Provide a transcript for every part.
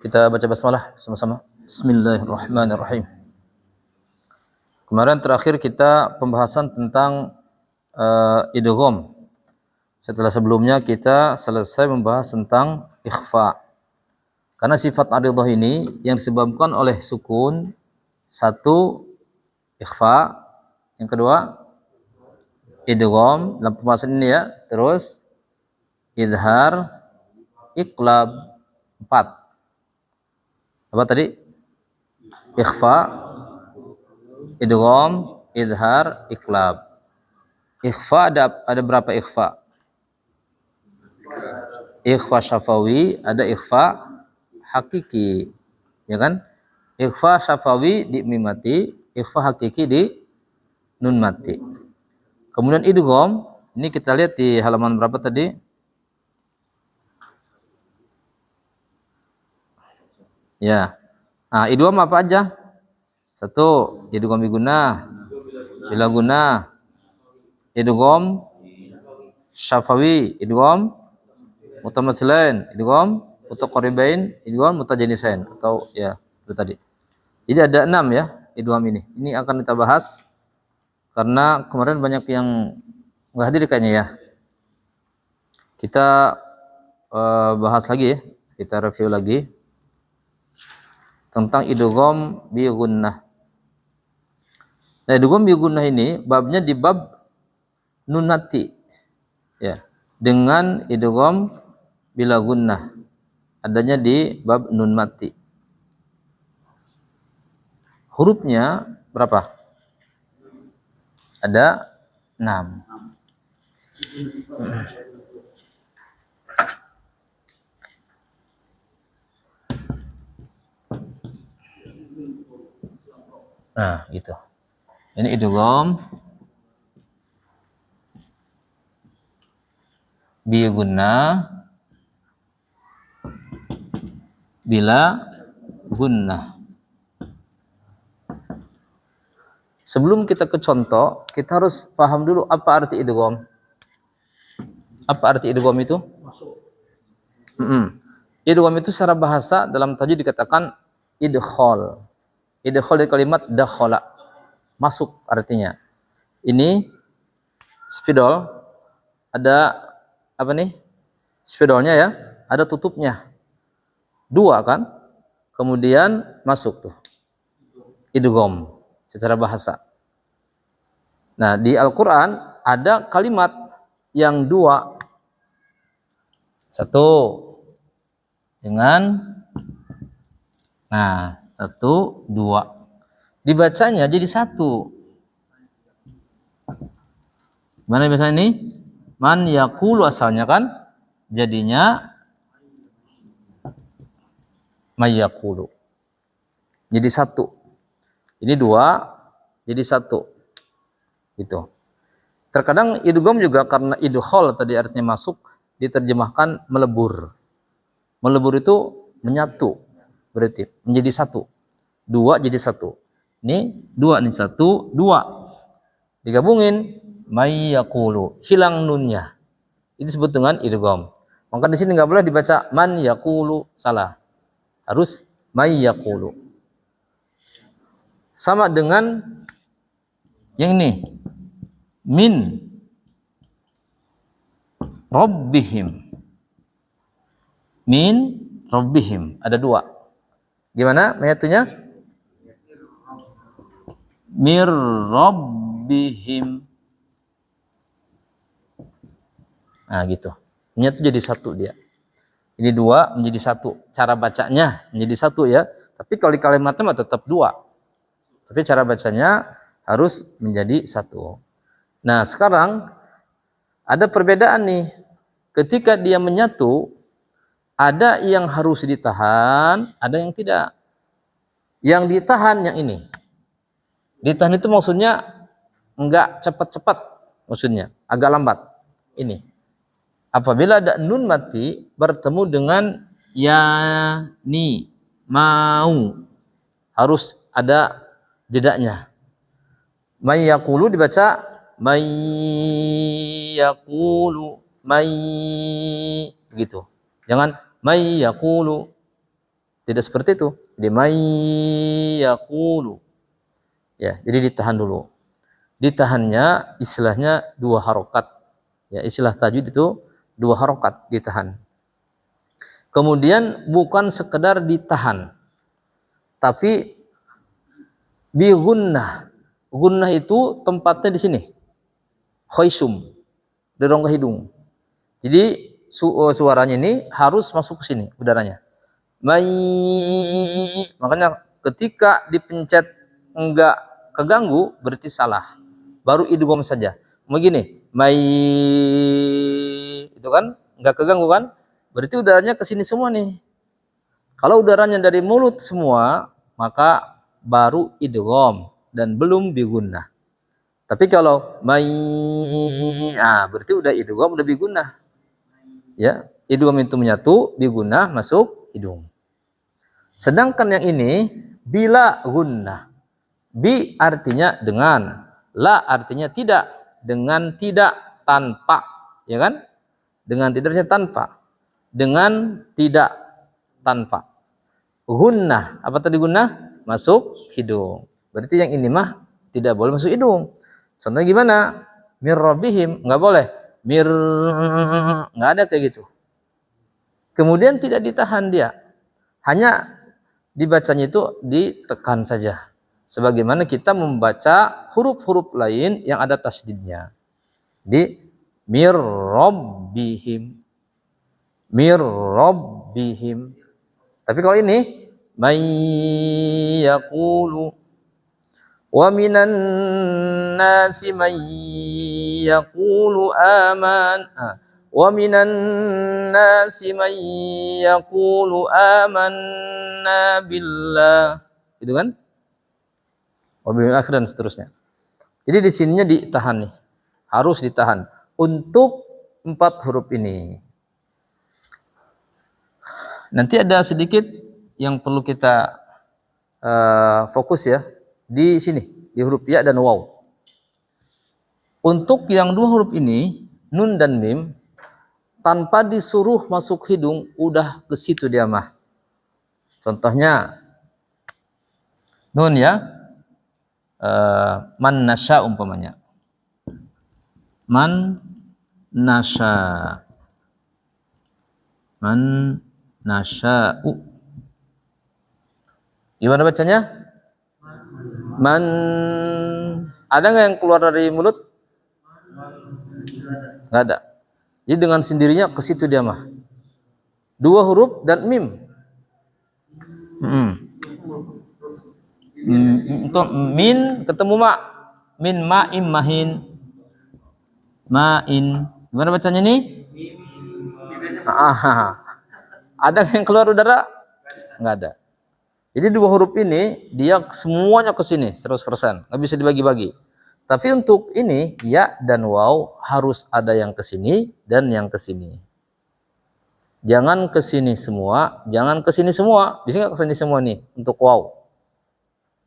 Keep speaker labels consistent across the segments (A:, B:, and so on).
A: Kita baca basmalah sama-sama. Bismillahirrahmanirrahim. Kemarin terakhir kita pembahasan tentang idgham. Setelah sebelumnya kita selesai membahas tentang ikhfa. Karena sifat aridah ini yang disebabkan oleh sukun, satu ikhfa, yang kedua idgham dalam pembahasan ini ya, terus idhar, iqlab, 4. Apa tadi? Ikhfa, idgham, idhar, iqlab. Ikhfa ada berapa ikhfa? Ikhfa syafawi, ada ikhfa hakiki, ya kan? Ikhfa syafawi di mim mati, ikhfa hakiki di nun mati. Kemudian idgham, ini kita lihat di halaman berapa tadi? Ya. Nah, idgham apa aja? Satu, idgham bigunnah, bila gunnah, idgham syafawi, idgham mutamatsilain, idgham mutaqaribain, idgham mutajanisain, atau ya itu tadi. Jadi ada 6 ya idgham ini. Ini akan kita bahas karena kemarin banyak yang enggak hadir kayaknya ya. Kita bahas lagi ya. Kita review lagi tentang idgham bi gunnah. Nah, idgham bi gunnah ini babnya di bab nun mati. Ya, dengan idgham bila gunnah. Adanya di bab nun mati. Hurufnya berapa? Ada 6. Nah, gitu. Ini idgham bi gunnah bila gunnah. Sebelum kita ke contoh, kita harus paham dulu apa arti idgham. Apa arti idgham itu? Idgham itu secara bahasa dalam tajwid dikatakan idkhal. Idkhal dari kalimat dakhala, masuk artinya. Ini spidol, ada apa nih? Spidolnya ya, ada tutupnya. 2 kan? Kemudian masuk tuh. Idgham secara bahasa. Nah, di Al-Qur'an ada kalimat yang 2. Satu dengan 1, 2. Dibacanya jadi 1. Mana biasanya ini? Man yaqulu asalnya kan? Jadinya may yaqulu. Jadi 1. Ini 2 jadi 1. Gitu. Terkadang idgham juga karena idkhal tadi artinya masuk diterjemahkan melebur. Melebur itu menyatu. Berarti menjadi 1. 2 jadi 1. Ini 2 nih, 1 2. Digabungin may yaqulu, hilang nunnya. Ini disebut dengan idgham. Maka di sini enggak boleh dibaca man yaqulu, salah. Harus may yaqulu. Sama dengan yang ini. Min rabbihim. Min rabbihim. Ada 2. Gimana menyatunya? Mir rabbihim. Nah, gitu. Menyatu jadi 1 dia. Ini 2 menjadi 1. Cara bacanya menjadi 1 ya. Tapi kalau di kalimatnya tetap 2. Tapi cara bacanya harus menjadi 1. Nah, sekarang ada perbedaan nih. Ketika dia menyatu, ada yang harus ditahan, ada yang tidak. Yang ditahan yang ini. Ditahan itu maksudnya enggak cepat-cepat, maksudnya agak lambat. Ini. Apabila ada nun mati bertemu dengan ya, ni, mau, harus ada jedanya. May yaqulu dibaca may yaqulu, may, begitu. Jangan may yaqulu. Tidak seperti itu. Jadi may yaqulu. Ya, jadi ditahan dulu. Ditahannya istilahnya 2 harokat. Ya, istilah tajwid itu 2 harokat ditahan. Kemudian bukan sekedar ditahan, tapi bi gunnah. Gunnah itu tempatnya di sini. Khaisum, di rongga hidung. Jadi suaranya ini harus masuk ke sini udaranya. Makanya ketika dipencet enggak keganggu berarti salah. Baru idgham saja. Begini, itu kan enggak keganggu kan? Berarti udaranya ke sini semua nih. Kalau udaranya dari mulut semua, maka baru idgham dan belum bigunnah. Tapi kalau berarti udah idgham, udah bigunnah. Ya, idgham itu menyatu, bigunnah masuk hidung. Sedangkan yang ini bila gunnah. Bi artinya dengan, la artinya tidak, dengan tidak tanpa, ya kan? Dengan tidaknya tanpa. Dengan tidak tanpa. Gunnah, apa tadi gunnah? Masuk hidung. Berarti yang ini mah tidak boleh masuk hidung. Contohnya gimana? Mir rabbihim, enggak boleh. Enggak ada kayak gitu. Kemudian tidak ditahan dia. Hanya dibacanya itu ditekan saja. Sebagaimana kita membaca huruf-huruf lain yang ada tasdidnya. Di mir rabbihim. Mir rabbihim. Tapi kalau ini may yaqulu wa minan nasi may yaqulu wa minan nasi may yaqulu amanna billah. Gitu kan? Wa bil akhir dan seterusnya. Jadi di sininya ditahan nih. Harus ditahan untuk 4 huruf ini. Nanti ada sedikit yang perlu kita fokus ya di sini, di huruf ya dan waw. Untuk yang 2 huruf ini, nun dan mim, tanpa disuruh masuk hidung, udah ke situ dia mah. Contohnya nun ya, man nasya umpamanya. Man nasya. Man nasya'u. Gimana bacanya? Man. Ada nggak yang keluar dari mulut? Nggak ada. Jadi dengan sendirinya ke situ dia mah. 2 huruf dan mim. Untuk min ketemu ma. Min ma'im mahin. Ma'in. Gimana bacanya nih? Ada yang keluar udara? Nggak ada. Jadi 2 huruf ini dia semuanya ke sini 100%, nggak bisa dibagi-bagi. Tapi untuk ini ya dan waw harus ada yang ke sini dan yang ke sini. Jangan ke sini semua, jangan ke sini semua. Bisa nggak ke sini semua nih untuk waw?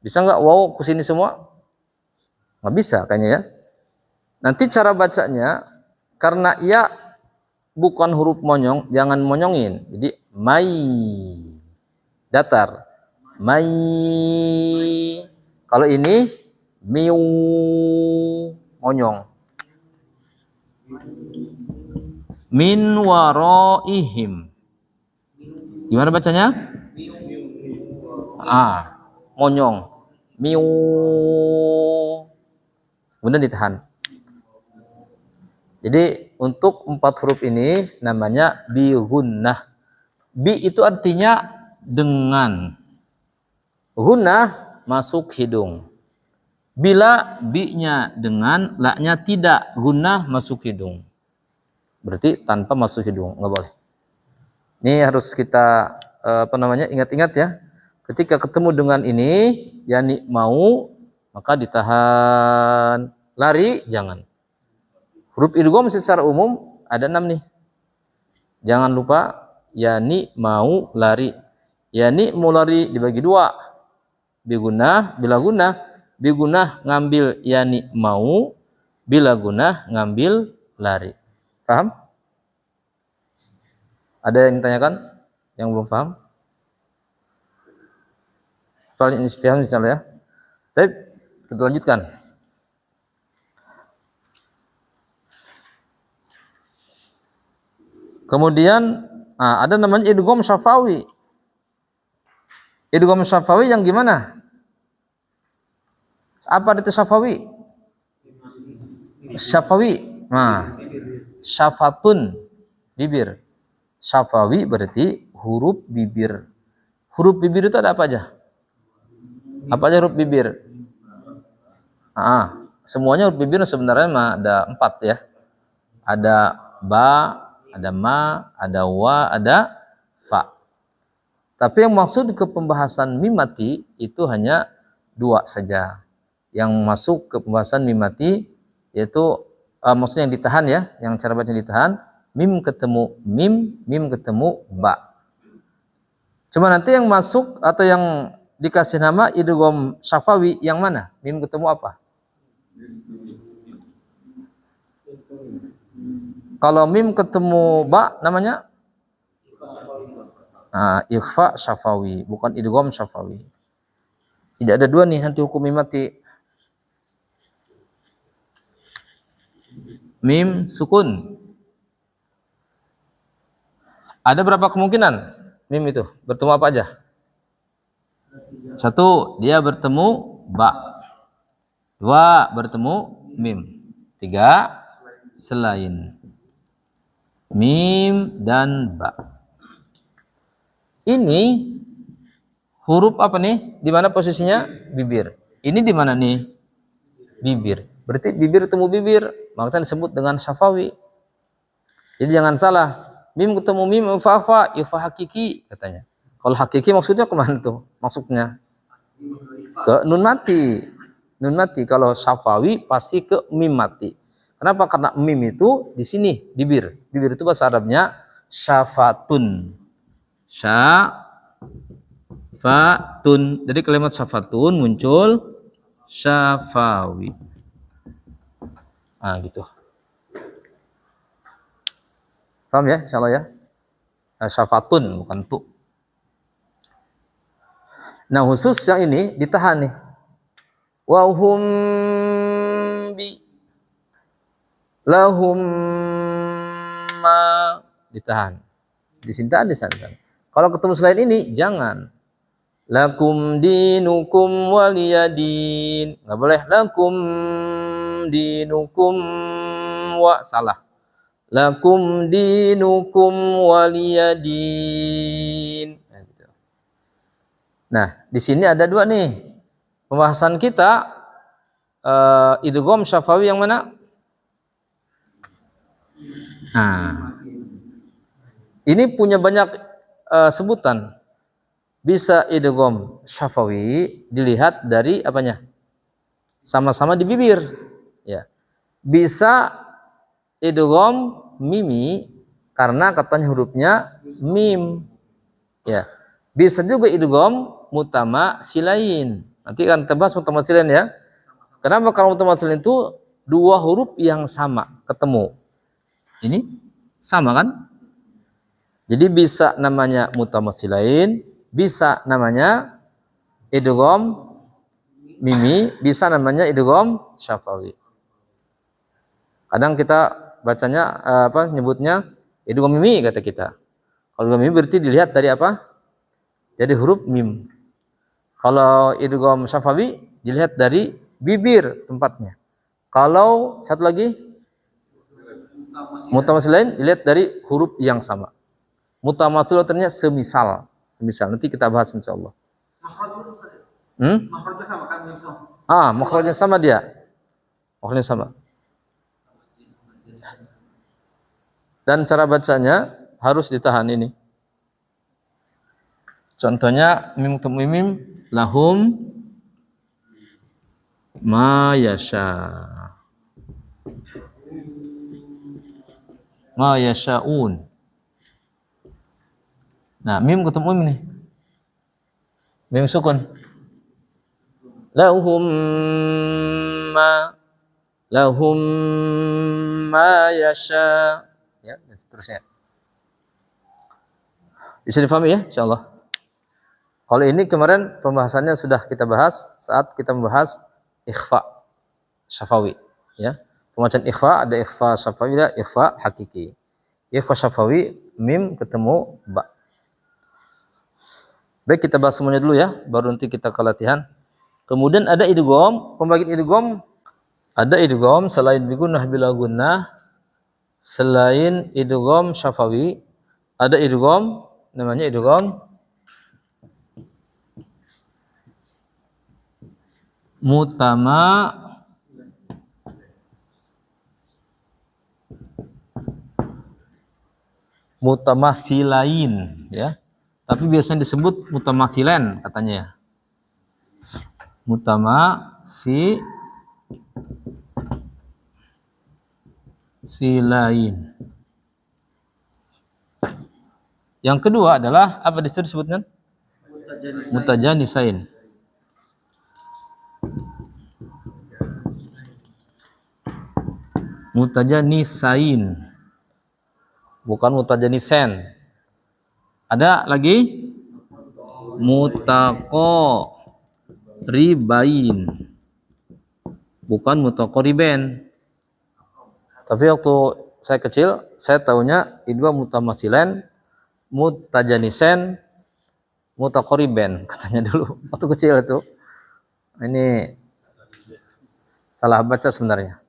A: Bisa nggak waw ke sini semua? Nggak bisa kayaknya ya. Nanti cara bacanya karena ya bukan huruf monyong, jangan monyongin. Jadi mai datar. Mai. Kalau ini miu monyong. Min waraihim. Gimana bacanya? Monyong. Miu. Kemudian ditahan. Jadi untuk 4 huruf ini namanya bi gunnah. Bi itu artinya dengan. Gunnah masuk hidung. Bila bi-nya dengan, la-nya tidak, gunnah masuk hidung. Berarti tanpa masuk hidung, nggak boleh. Ini harus kita ingat-ingat ya. Ketika ketemu dengan ini, yani mau, maka ditahan. Lari, jangan. Huruf idgham secara umum ada 6 nih. Jangan lupa yani mau lari. Yani mau lari dibagi 2. Bigunnah, bila gunnah. Bigunnah ngambil yani mau, bila gunnah ngambil lari. Paham? Ada yang tanyakan? Yang belum paham? paling istifham misalnya ya. Tapi kita lanjutkan. Kemudian ada namanya idgham syafawi. Idgham syafawi yang gimana? Apa itu syafawi? Syafawi. Nah, syafatun bibir. Syafawi berarti huruf bibir. Huruf bibir itu ada apa aja? Apa aja huruf bibir? Semuanya huruf bibir sebenarnya ada 4 ya. Ada ba, ada ma, ada wa, ada fa. Tapi yang maksud ke pembahasan mim mati itu hanya 2 saja. Yang masuk ke pembahasan mim mati yaitu maksudnya yang ditahan ya, yang cara baca ditahan, mim ketemu mim, mim ketemu ba. Cuma nanti yang masuk atau yang dikasih nama idgham syafawi yang mana? Mim ketemu apa? Kalau mim ketemu ba namanya ikhfa syafawi, bukan idgham syafawi. Tidak ada 2 nih nanti hukum mim mati. Mim sukun. Ada berapa kemungkinan mim itu bertemu apa aja? 1, dia bertemu ba. 2, bertemu mim. 3, selain mim dan ba. Ini huruf apa nih? Di mana posisinya? Bibir. Ini di mana nih? Bibir. Berarti bibir ketemu bibir, maka disebut dengan syafawi. Jadi jangan salah. Mim ketemu mim, fa hakiki katanya. Kalau hakiki maksudnya kemana tuh? Maksudnya ke nun mati. Nun mati. Kalau syafawi pasti ke mim mati. Kenapa? Karena mim itu di sini bibir. Bibir itu bahasa Arabnya syafatun. Syafatun. Jadi kalimat syafatun muncul syafawi. Gitu. Paham ya? Insyaallah ya. Syafatun bukan tu. Nah, khusus yang ini ditahan nih. Wa hum bi lahum ma ditahan. Disintahan di sana. Kalau ketemu selain ini jangan. Lakum dinukum waliyadin. Enggak boleh lakum dinukum wa salah. Lakum dinukum waliyadin. Nah, di sini ada 2 nih. Pembahasan kita idgham syafawi yang mana? Ini punya banyak sebutan. Bisa idgham syafawi dilihat dari apanya? Sama-sama di bibir, ya. Bisa idgham mimi karena katanya hurufnya mim, ya. Bisa juga idgham mutamatsilain. Nanti akan kita bahas mutamatsilain ya. Kenapa? Kalau mutamatsilain itu 2 huruf yang sama ketemu. Ini sama kan? Jadi bisa namanya mutamatsilain, bisa namanya idgham mimi, bisa namanya idgham syafawi. Kadang kita bacanya nyebutnya idgham mimi kata kita. Kalau idgham mimi berarti dilihat dari apa? Dari huruf mim. Kalau idgham syafawi dilihat dari bibir tempatnya. Kalau satu lagi mutamatsilain dilihat dari huruf yang sama. Mutamatsil artinya semisal. Nanti kita bahas insyaallah. Makhrajnya sama kan? Makhrajnya sama dia. Makhrajnya sama. Dan cara bacanya harus ditahan ini. Contohnya mim ketemu mim, lahum ma yasha'un. Nah, mim ketemu mim nih. Mim sukun. Lahum ma yasha. Ya, dan seterusnya. Bisa difahami ya, insyaallah. Kalau ini kemarin pembahasannya sudah kita bahas saat kita membahas ikhfa syafawi, ya. Pembacaan ikhfa ada ikhfa syafawi, ada ikhfa hakiki. Ikhfa syafawi mim ketemu ba. Baik, kita bahas semuanya dulu ya, baru nanti kita ke latihan. Kemudian ada idgham, pembagian idgham. Ada idgham selain bigunnah bila gunnah, selain idgham syafawi, ada idgham namanya idgham mutamatsilain, ya. Tapi biasanya disebut mutamatsilan katanya ya. Mutamatsilain. Yang kedua adalah apa disebutkan? Mutajanisain. Mutajanisain. Bukan mutajanisen. Ada lagi mutaqoribain. Bukan mutaqoriben. Tapi waktu saya kecil, saya tahunya idgham mutamatsilan, mutajanisen, mutaqoriben katanya dulu waktu kecil itu. Ini salah baca sebenarnya.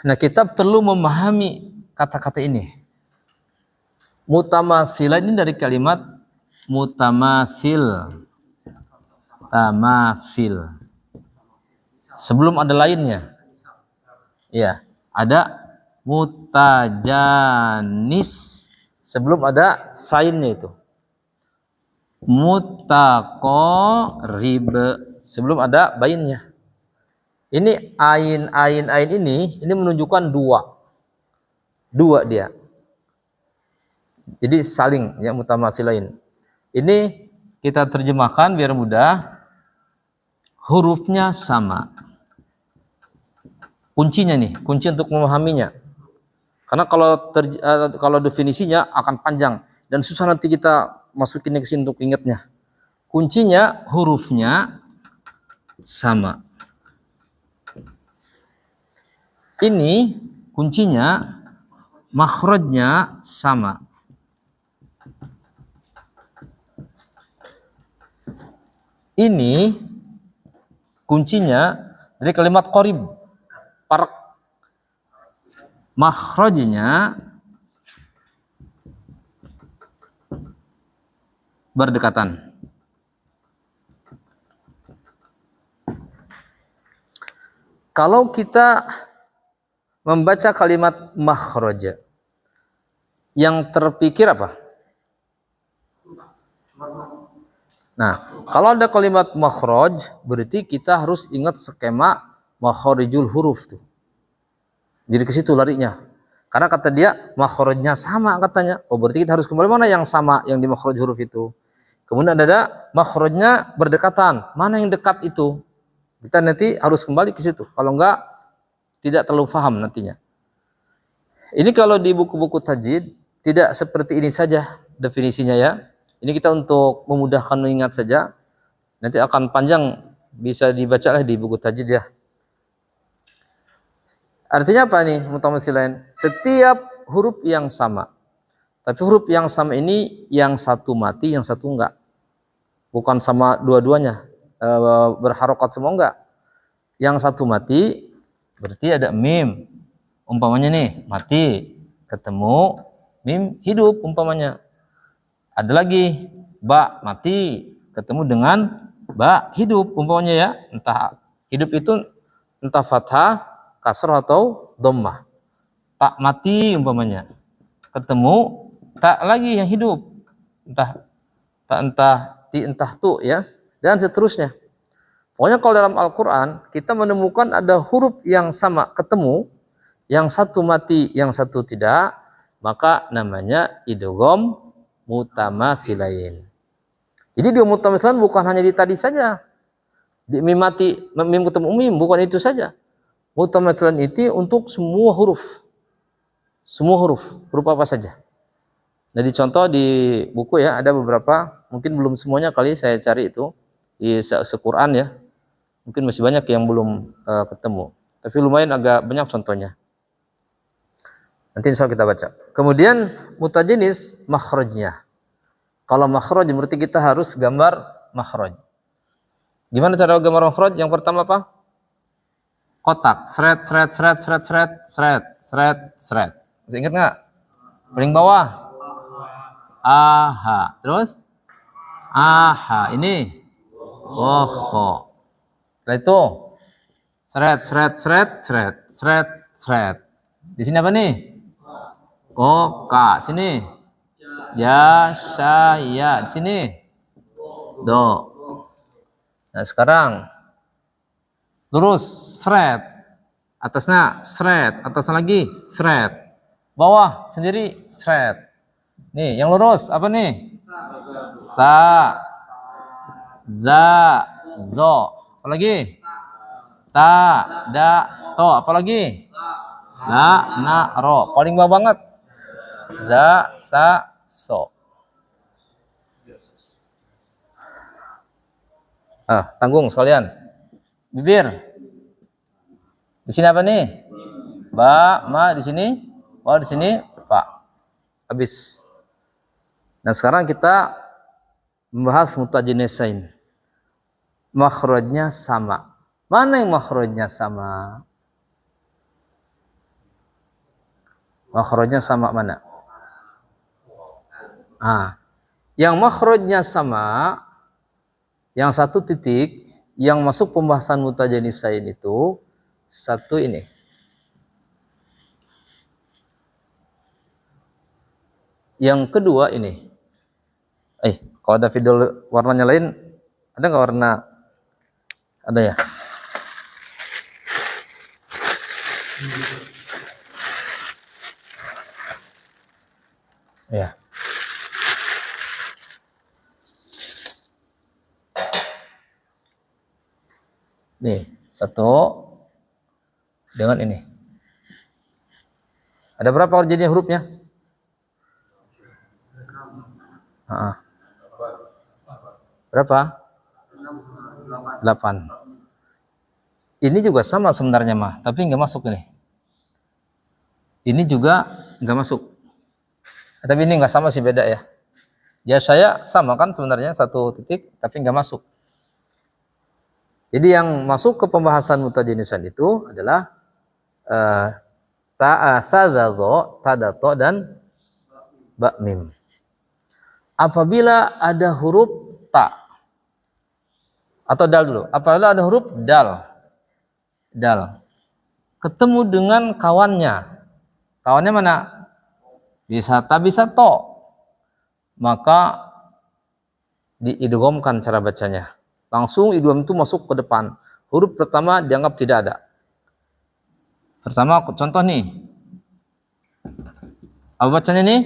A: Nah, kita perlu memahami kata-kata ini. Mutamatsilan ini dari kalimat mutamatsil. Tamatsil. Sebelum ada lainnya. Ya, ada mutajanis. Sebelum ada sainnya itu. Mutaqorib. Sebelum ada bainnya. Ini ain ini menunjukkan dua dia. Jadi saling ya, mutamatsilain. Ini kita terjemahkan biar mudah. Hurufnya sama. Kuncinya nih, kunci untuk memahaminya. Karena kalau definisinya akan panjang dan susah nanti kita masukin ke sini untuk ingatnya. Kuncinya hurufnya sama. Ini kuncinya makhrajnya sama. Ini kuncinya dari kalimat qarib, parak. Makhrajnya berdekatan. Kalau kita membaca kalimat makhraj, yang terpikir apa? Nah, kalau ada kalimat makhraj, berarti kita harus ingat skema makhrijul huruf tuh. Jadi ke situ larinya. Karena kata dia makhrajnya sama katanya. Oh, berarti kita harus kembali mana yang sama yang di makhraj huruf itu. Kemudian ada makhrajnya berdekatan. Mana yang dekat itu? Kita nanti harus kembali ke situ. Kalau enggak, tidak terlalu paham nantinya. Ini kalau di buku-buku tajwid tidak seperti ini saja definisinya ya. Ini kita untuk memudahkan mengingat saja. Nanti akan panjang, bisa dibaca di buku tajwid ya. Artinya apa nih mutamatsilain? Setiap huruf yang sama. Tapi huruf yang sama ini yang satu mati, yang satu enggak. Bukan sama dua-duanya. Berharokat semua enggak. Yang satu mati berarti ada mim. Umpamanya nih mati ketemu mim hidup umpamanya. Ada lagi ba mati ketemu dengan ba hidup umpamanya ya. Entah hidup itu entah fathah, kasrah atau dhammah. Tak mati umpamanya ketemu tak lagi yang hidup. Entah tak entah tu ya, dan seterusnya. Pokoknya kalau dalam Al-Qur'an kita menemukan ada huruf yang sama ketemu, yang satu mati, yang satu tidak, maka namanya idgham mutamatsilain. Jadi di mutamatsilain bukan hanya di tadi saja. Di mim mati, mim ketemu mim, bukan itu saja. Mutamatsilain itu untuk semua huruf. Semua huruf apa saja. Jadi contoh di buku ya ada beberapa, mungkin belum semuanya kali saya cari itu di se-Quran ya. Mungkin masih banyak yang belum ketemu. Tapi lumayan agak banyak contohnya. Nanti insya Allah kita baca. Kemudian mutajenis makhrajnya. Kalau makhraj berarti kita harus gambar makhraj. Gimana cara gambar makhraj? Yang pertama apa? Kotak. Seret, seret, seret, seret, seret, seret, seret, seret. Masih ingat nggak? Paling bawah. Aha. Terus? Aha. Ini. Oh. Setelah itu. Seret, seret, seret, seret, seret, seret. Di sini apa nih? Koka. Sini. Ya, saya. Di sini. Do. Nah, sekarang lurus, seret. Atasnya, seret. Atasnya lagi, seret. Bawah sendiri, seret. Nih, yang lurus apa nih? Sa. Za. Zo. Apa lagi? Ta. Da. To. Apa lagi? La. Na. Ro. Paling bawah banget. Za. Sa. So. Tanggung sekalian. Bibir. Di sini apa nih? Ba, ma di sini, wa di sini, fa. Habis. Nah, sekarang kita membahas mutajinisain. Makhrajnya sama. Mana yang makhrajnya sama? Makhrajnya sama mana? Yang makhrajnya sama, yang satu titik, yang masuk pembahasan mutajanisain itu satu ini. Yang kedua ini. Kalau ada video warnanya lain, ada nggak warna? Ada ya? Ya. Nih, satu dengan ini. Ada berapa jadinya hurufnya? Berapa? 8. Ini juga sama sebenarnya mah, tapi nggak masuk ini. Ini juga nggak masuk. Tapi ini nggak sama sih, beda ya. Ya saya sama kan sebenarnya satu titik, tapi nggak masuk. Jadi yang masuk ke pembahasan mutajinisan itu adalah ta'athadadho, tadato, dan ba'mim. Apabila ada huruf ta atau dal dulu. Apabila ada huruf dal ketemu dengan kawannya. Kawannya mana? Bisa ta, bisa to. Maka diidghamkan cara bacanya. Langsung idgham itu masuk ke depan. Huruf pertama dianggap tidak ada. Pertama contoh nih. Apa bacanya nih?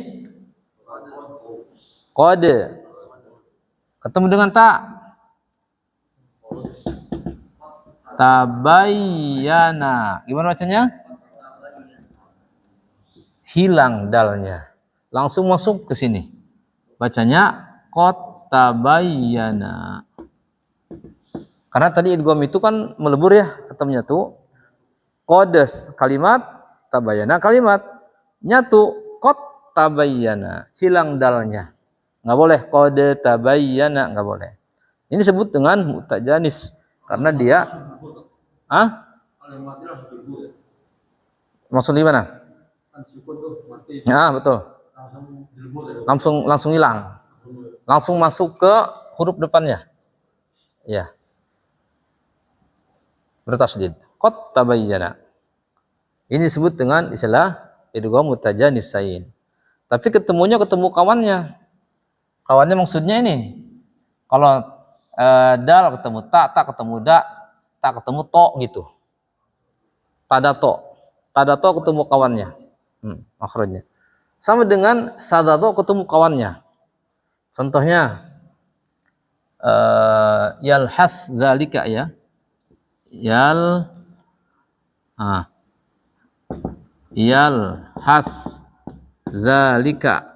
A: Qad. Ketemu dengan ta. Tabayyana. Gimana bacanya? Hilang dalnya. Langsung masuk ke sini. Bacanya qad tabayyana. Karena tadi idgham itu kan melebur ya, ketemunya tuh. Qodes kalimat, tabayyana kalimat. Nyatu qad tabayyana. Hilang dalnya. Nggak boleh qad tabayyana, nggak boleh. Ini disebut dengan mutajanis. Karena dia maksud gimana? Betul. Langsung hilang. Langsung masuk ke huruf depannya. Ya. Bertasydid. Qad tabayyana. Ini disebut dengan istilah idgham mutajanisain. Tapi ketemu kawannya. Kawannya maksudnya ini. Kalau dal ketemu ta ketemu da, ta ketemu to gitu. Tadato ketemu kawannya. Makhrajnya. Sama dengan sadato ketemu kawannya. Contohnya yalhas zalika ya. Yalhas zalika.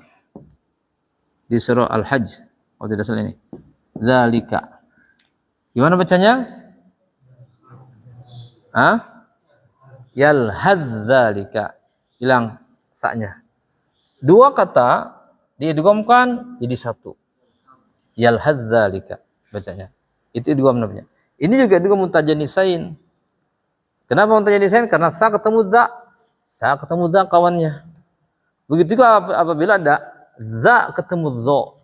A: di surah Al-Hajj. Oh tidak salah ini. Zalika. Gimana bacanya? Ah? Yalhadzalika. Hilang saknya. Dua kata diidghamkan jadi satu. Yalhadzalika bacanya. Itu idgham namanya. Ini juga idgham mutajanisain. Kenapa mutajanisain? Karena sa ketemu za. Sa ketemu za kawannya. Begitu juga apabila ada za ketemu zo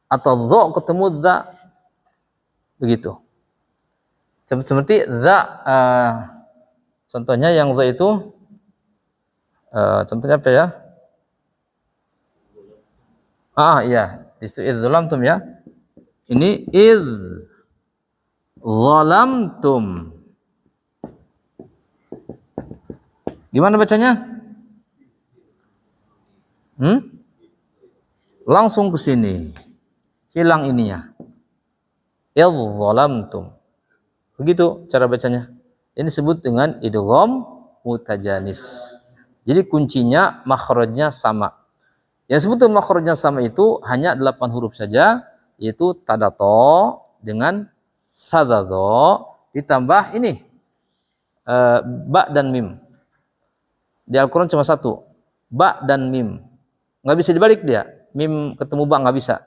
A: atau zo ketemu za, begitu. Seperti za, contohnya yang za itu, contohnya apa ya? Iya, iz zalamtum ya. Ini iz zalamtum. Gimana bacanya? Langsung ke sini, hilang ininya. Idzalamtum. Begitu cara bacanya. Ini disebut dengan idgham mutajanis. Jadi kuncinya makhrajnya sama. Yang disebut makhrajnya sama itu hanya 8 huruf saja, yaitu tadato dengan sadado ditambah ini ba dan mim. Di Al-Quran cuma satu, ba dan mim. Nggak bisa dibalik dia. Mim ketemu ba nggak bisa.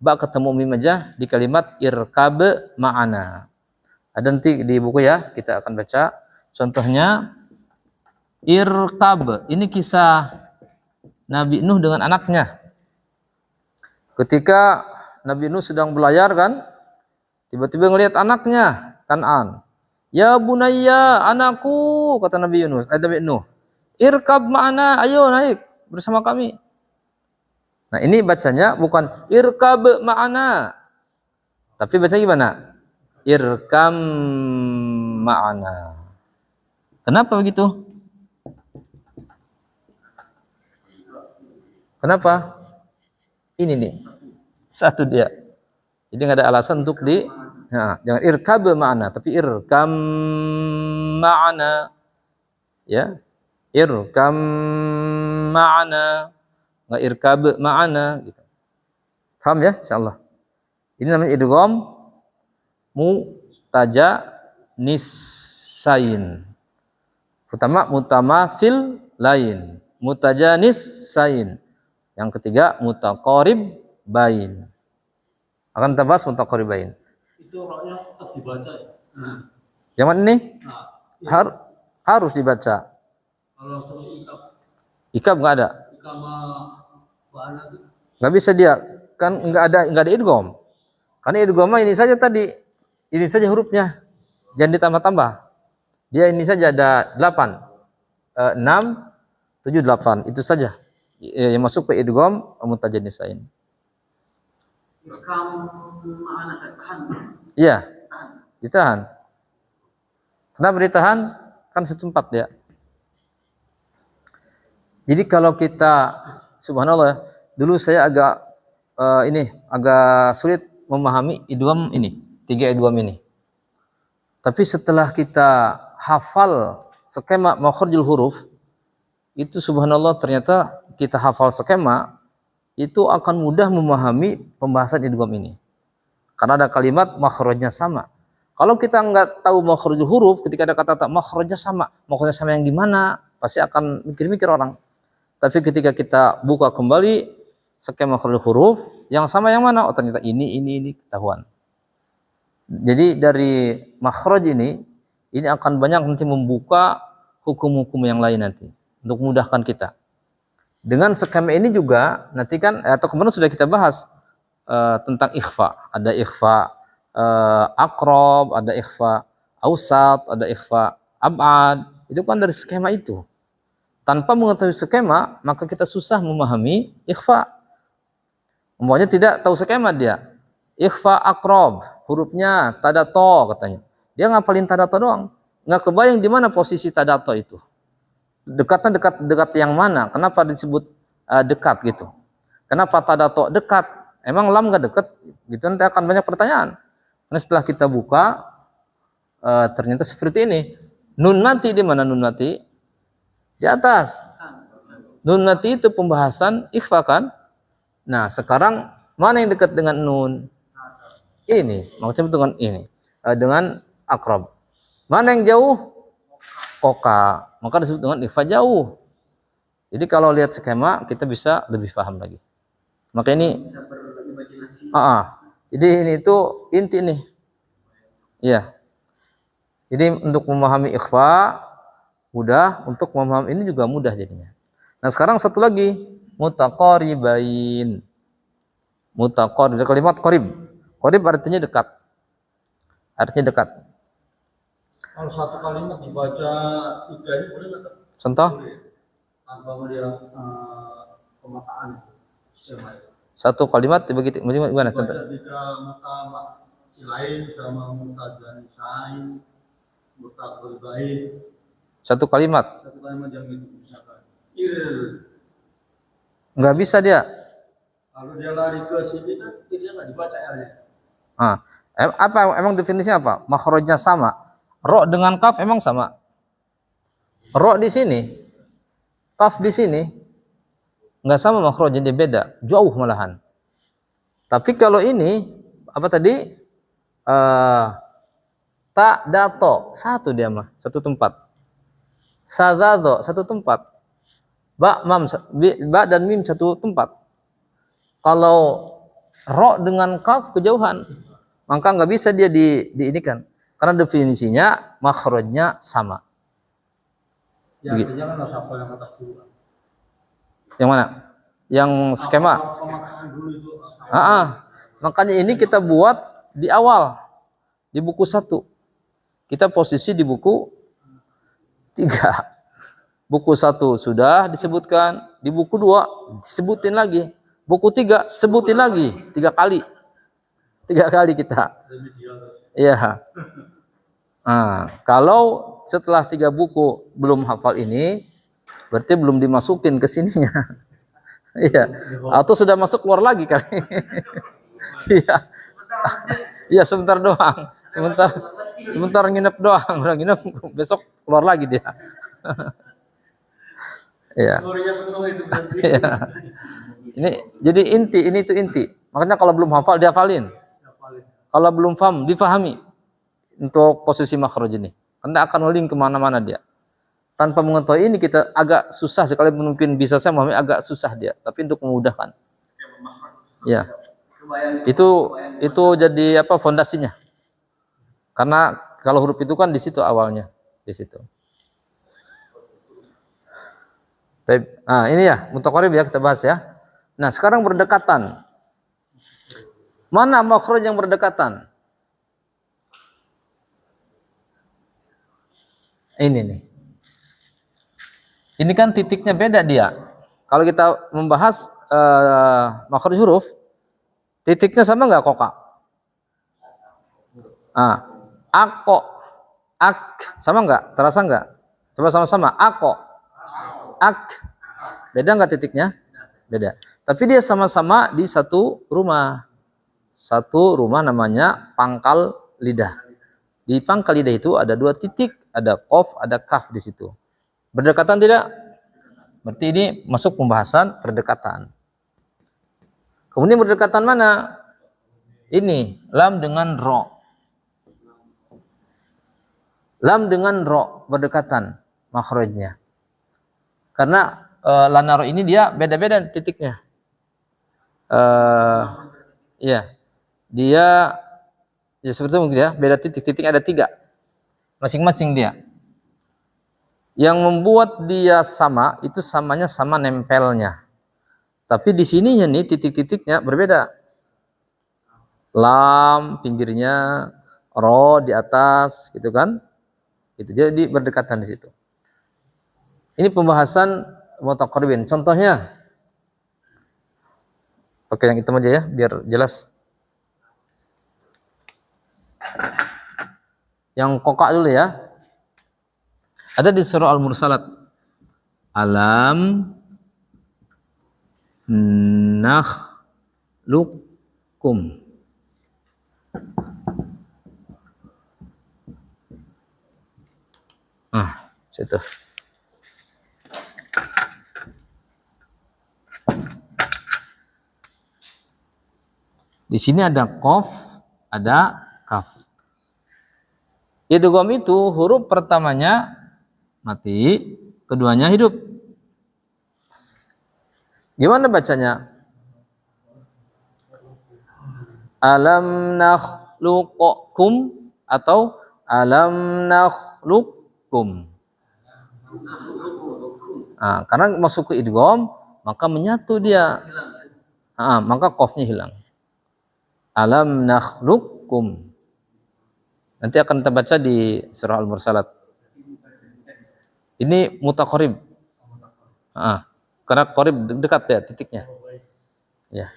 A: Ba ketemu mim aja di kalimat irkab ma'ana. Ada nanti di buku ya, kita akan baca. Contohnya irkab. Ini kisah Nabi Nuh dengan anaknya. Ketika Nabi Nuh sedang berlayar kan, tiba-tiba ngelihat anaknya, Kan'an. Ya bunayya, anakku, kata Nabi Nuh. Irkab ma'ana, ayo naik bersama kami. Nah ini bacanya bukan irkab ma'ana, tapi bacanya gimana? Irkam ma'ana. Kenapa begitu? Kenapa? Ini nih, satu dia. Jadi nggak ada alasan untuk jangan irkab ma'ana, tapi irkam ma'ana. Ya, irkam ma'ana. Nggak irkab ma'ana gitu. Paham ya insyaallah. Ini namanya idgham mutajanisain. Pertama mutamasil lain, mutajanisain. Yang ketiga mutaqarib bain. Akan kita bahas mutaqaribain.
B: Itu roknya harus dibaca ya.
A: Yang mana ini? Harus dibaca.
B: Kalau suruh
A: Ikab nggak ada.
B: Ikam
A: Nggak bisa dia, kan nggak ada idgham. Karena idgham ini saja tadi, ini saja hurufnya, jangan ditambah-tambah. Dia ini saja ada 8, 6, 7, 8 itu saja yang masuk ke idgham mutajanisain.
B: Ikam ma'ana tahan.
A: Iya, ditahan. Kenapa ditahan? Kan setempat dia. Jadi kalau kita, subhanallah, dulu saya agak sulit memahami idgham ini, 3 idgham ini. Tapi setelah kita hafal skema makhrajul huruf, itu subhanallah ternyata kita hafal skema, itu akan mudah memahami pembahasan idgham ini. Karena ada kalimat makhrajnya sama. Kalau kita nggak tahu makhrajul huruf, ketika ada kata makhrajnya sama yang gimana, pasti akan mikir-mikir orang. Tapi ketika kita buka kembali skema makhrajul huruf, yang sama yang mana? Oh ternyata ini ketahuan. Jadi dari makhraj ini akan banyak nanti membuka hukum-hukum yang lain nanti untuk memudahkan kita. Dengan skema ini juga nanti kan atau kemarin sudah kita bahas tentang ikhfa. Ada ikhfa aqrab, ada ikhfa ausat, ada ikhfa ab'ad. Itu kan dari skema itu. Tanpa mengetahui skema, maka kita susah memahami ikhfa. Umpamanya tidak tahu skema dia. Ikhfa aqrab, hurufnya tadato katanya. Dia ngapalin tadato doang. Nggak kebayang di mana posisi tadato itu. Dekatnya dekat yang mana? Kenapa disebut dekat gitu? Kenapa tadato dekat? Emang lam nggak dekat? Gitu nanti akan banyak pertanyaan. Karena setelah kita buka, ternyata seperti ini. Nun nanti di mana nun nanti? Di atas. Nun nanti itu pembahasan ikhfa kan? Nah, sekarang mana yang dekat dengan nun? Ini, maksudnya dengan ini. Dengan akrab. Mana yang jauh? Koka. Maka disebut dengan ikhfa jauh. Jadi kalau lihat skema kita bisa lebih paham lagi. Maka ini
B: Bisa berimajinasi.
A: Jadi ini tuh inti nih. Iya. Jadi untuk memahami ikhfa mudah, untuk memahami ini juga mudah jadinya. Nah, sekarang satu lagi, mutaqaribain. Mutaqarib, kalimat qarib. Qarib artinya dekat. Artinya dekat.
B: Kalau satu kalimat dibaca tiga ini boleh nggak?
A: Contoh?
B: Tanpa melihat pemataan skema itu.
A: Satu kalimat dibagi gimana contoh?
B: Baca tiga muta silain sama muta janisain, muta berbain.
A: Satu kalimat.
B: Satu kalimat yang itu misalkan.
A: Nggak bisa dia.
B: Kalau dia lari ke sini kan dia nggak dibaca R-nya.
A: Apa emang definisinya apa? Makhrajnya sama. Ro dengan kaf emang sama. Ro di sini, kaf di sini, nggak sama makhrajnya, dia beda, jauh malahan. Tapi kalau ini apa tadi? Ta dato satu dia mah, satu tempat. Sadado satu tempat. Ba dan mim satu tempat. Kalau ro dengan kaf kejauhan, maka nggak bisa dia diinikan karena definisinya makhrajnya sama.
B: Ya, artinya kan harus hafal yang atas dulu.
A: Yang mana? Yang skema.
B: Pemataan dulu itu.
A: Makanya ini kita buat di awal di buku 1. Kita posisi di buku 3. Buku 1 sudah disebutkan, di buku 2 disebutin lagi. Buku 3 sebutin lagi 3 kali. 3 kali kita. Iya. Kalau setelah 3 buku belum hafal ini, berarti belum dimasukin ke sininya. Iya. Atau sudah masuk keluar lagi kali. Iya. Iya, sebentar doang. Sebentar nginep doang, udah nginep besok keluar lagi dia. Iya. Iya. Ini jadi inti, ini itu inti. Makanya kalau belum hafal dihafalin. Kalau belum paham difahami untuk posisi makhraj ini. Anda akan link kemana-mana dia. Tanpa mengetahui ini kita agak susah sekali, mungkin bisa saya memahami agak susah dia. Tapi untuk memudahkan. Ya. Itu jadi apa fondasinya. Karena kalau huruf itu kan di situ awalnya, di situ. Ini ya mutaqarib ya kita bahas ya. Nah, sekarang berdekatan. Mana makhraj yang berdekatan? Ini nih. Ini kan titiknya beda dia. Kalau kita membahas makhraj huruf, titiknya sama nggak koka? Ako, ak, sama nggak? Terasa nggak? Coba sama-sama. Ako, ak, beda nggak titiknya? Beda. Tapi dia sama-sama di satu rumah. Satu rumah namanya pangkal lidah. Di pangkal lidah itu ada 2 titik, ada qaf, ada kaf di situ. Berdekatan tidak? Berarti ini masuk pembahasan berdekatan. Kemudian berdekatan mana? Ini lam dengan ro. Lam dengan ro berdekatan makhrajnya. Karena lanaro ini dia beda-beda titiknya. Ya. Dia ya seperti itu mungkin ya, beda titik ada 3. Masing-masing dia. Yang membuat dia sama itu samanya sama nempelnya. Tapi di sininya nih titik-titiknya berbeda. Lam pinggirnya, ro di atas, gitu kan? Itu jadi berdekatan di situ. Ini pembahasan mutaqarribin. Contohnya pakai yang hitam aja ya, biar jelas. Yang kokak dulu ya. Ada di surah Al-Mursalat. Alam nakhluqukum. Situ. Di sini ada qaf, ada kaf. Idgham itu huruf pertamanya mati, keduanya hidup. Gimana bacanya? Alam nakhluqakum atau alam nakhluqkum. Nah, karena masuk ke idgham maka menyatu dia. Maka qafnya hilang. Alam nakhluqkum. Nanti akan kita baca di surah Al-Mursalat. Ini mutaqarrib. Karena qarib dekat ya titiknya. Ya.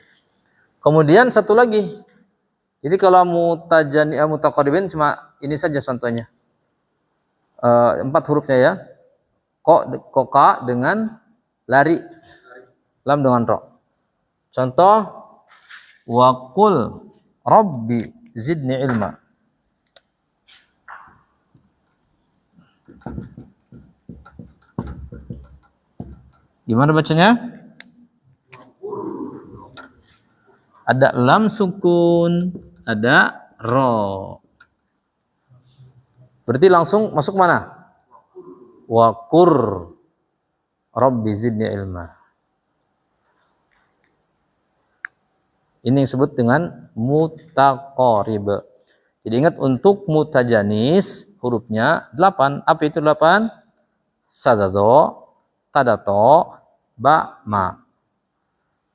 A: Kemudian satu lagi. Jadi kalau mutaqarribin cuma ini saja contohnya. 4 hurufnya ya. Ka dengan lari. Lam dengan ro. Contoh wa qul rabbi zidni ilma. Gimana bacanya? Ada lam sukun, ada ro. Berarti langsung masuk mana? Wa qur rabbi zidni ilma. Ini yang disebut dengan mutaqarib. Jadi ingat untuk mutajanis hurufnya 8. Apa itu 8? Sadado, tadato, ba, ma.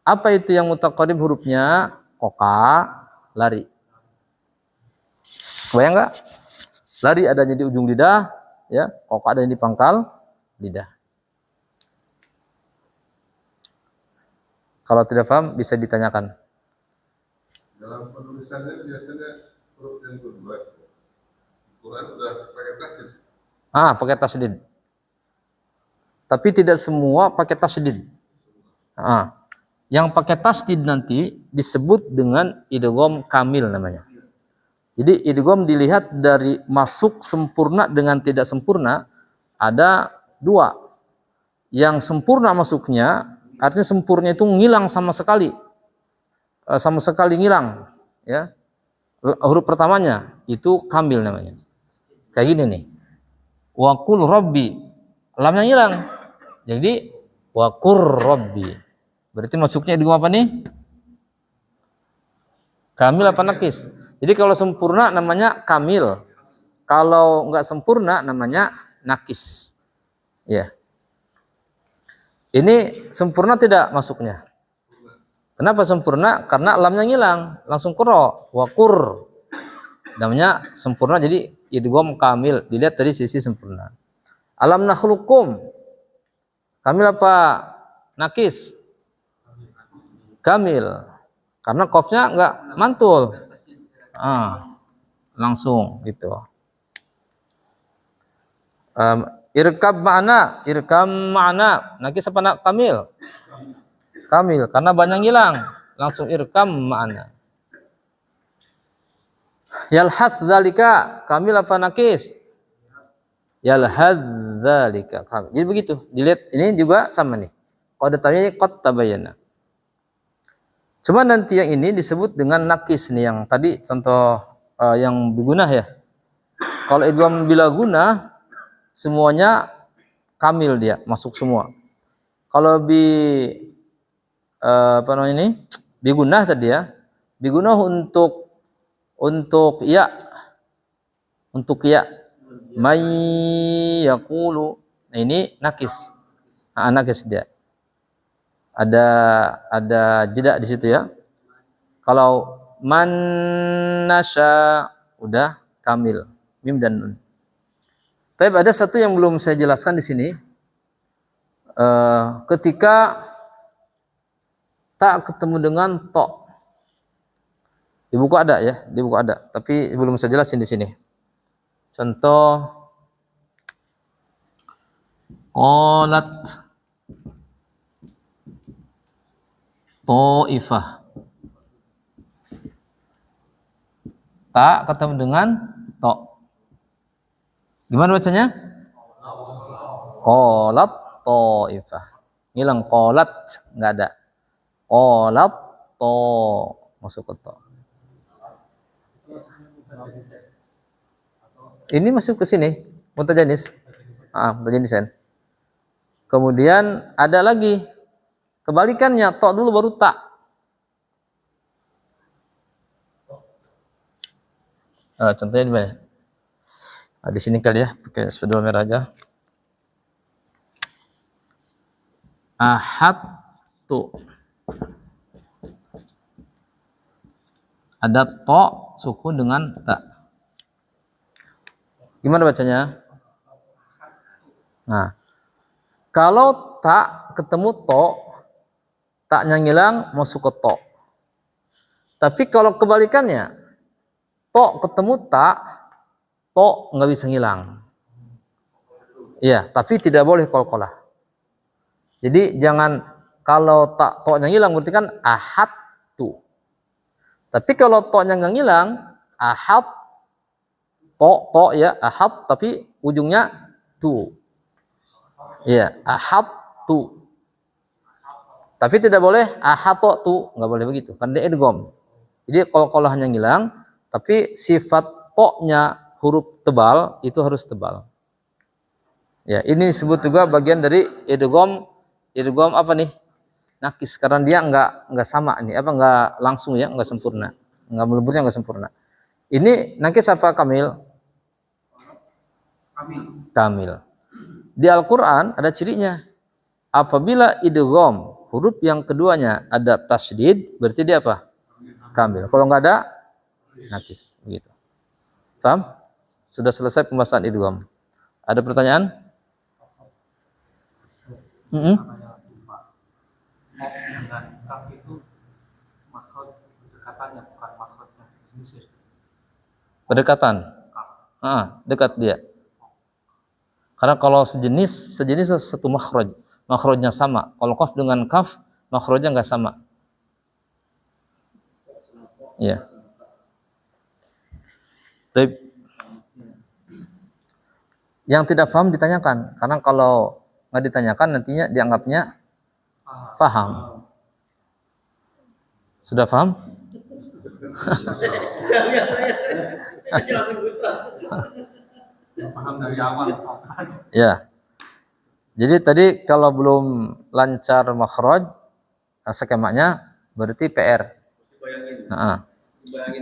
A: Apa itu yang mutaqarib hurufnya? Koka, lari. Bayang nggak? Lari adanya di ujung lidah, ya. Koka adanya di pangkal lidah. Kalau tidak paham bisa ditanyakan.
C: Dalam penulisannya biasanya huruf yang kedua Quran sudah pakai tasdid.
A: Pakai tasdid. Tapi tidak semua pakai tasdid. Yang pakai tasdid nanti disebut dengan idgham kamil namanya. Jadi idgham dilihat dari masuk sempurna dengan tidak sempurna ada 2. Yang sempurna masuknya artinya sempurna itu ngilang sama sekali. Sama sekali ngilang, ya. Huruf pertamanya itu kamil namanya. Kayak gini nih. Wa qul rabbi. Lamnya hilang. Jadi wa qur rabbi. Berarti masuknya idgham apa nih? Kamil apa nakis? Jadi kalau sempurna namanya kamil. Kalau enggak sempurna namanya nakis. Ya. Ini sempurna tidak masuknya? Kenapa sempurna? Karena lamnya ngilang, langsung qura, waqur. Namanya sempurna jadi idgham kamil, dilihat dari sisi sempurna. Alam nakhluqum. Kamil apa? Nakis. Kamil. Karena qafnya enggak mantul. Langsung gitu. Irkam ma'ana. Nakis apa kamil? Kamil, karena banyak hilang, langsung irkam ma'ana. Yalhaz dzalika, kamil apa nakis? Yalhaz dzalika. Jadi begitu. Dilihat ini juga sama nih. Qad tabayyana, qad tabayyana. Cuma nanti yang ini disebut dengan nakis nih, yang tadi contoh yang bigunah ya. Kalau idgham bila guna semuanya kamil dia, masuk semua. Kalau apa namanya ini? Bigunah tadi ya. Bigunah untuk ya. Untuk ya. May yaqulu. Nah, ini nakis. Nakis dia. Ada jeda di situ ya. Kalau man nasya udah kamil. Mim dan nun. Tapi ada satu yang belum saya jelaskan di sini. Ketika tak ketemu dengan to. Di buku ada ya, di buku ada, tapi belum saya jelasin di sini. Contoh qalat ta'ifah. Tak ketemu dengan to. Gimana bacanya? Qalat ta'ifah. Ngilang qalat, enggak ada. Qalat to, masuk ke to. Ini masuk ke sini, mutajanis. Mutajanisan. Kemudian ada lagi kebalikannya, to dulu baru tak. Contohnya di mana? Di sini kali ya, pakai spidol merah aja. Ahad tu. Ada to sukun dengan ta. Gimana bacanya? Nah, kalau ta ketemu to, taknya ngilang masuk ke to. Tapi kalau kebalikannya, to ketemu ta, to nggak bisa ngilang. Iya, tapi tidak boleh qalqalah. Jadi jangan kalau tak to-nya ngilang berarti kan ahad tu. Tapi kalau to-nya nggak ngilang, ahad to ya ahad tapi ujungnya tu. Iya, ahad tu. Tapi tidak boleh ahad tu, nggak boleh begitu. Karena dia idgham. Jadi kalau hanya ngilang, tapi sifat to-nya huruf tebal itu harus tebal. Ya, ini disebut juga bagian dari idgham apa nih? Nakis, karena dia nggak sama nih, nggak langsung ya, nggak sempurna, nggak meleburnya nggak sempurna. Ini nakis apa kamil? Kamil. Di Al-Quran ada cirinya. Apabila idgham huruf yang keduanya ada tasydid, berarti dia apa? Kamil. Kalau nggak ada, nakis. Begitu. Paham? Sudah selesai pembahasan idgham. Ada pertanyaan?
B: Dengan kaf itu makhraj berdekatannya, bukan makhrajnya sejenis.
A: Berdekatan. Dekat dia. Karena kalau sejenis satu makhraj, makhrajnya sama. Kalau kaf dengan kaf, makhrajnya nggak sama. Ya. Tapi yang tidak paham ditanyakan, karena kalau nggak ditanyakan nantinya dianggapnya paham. Sudah paham?
B: Paham dari awal.
A: Ya. Jadi tadi kalau belum lancar makhraj skemanya berarti PR.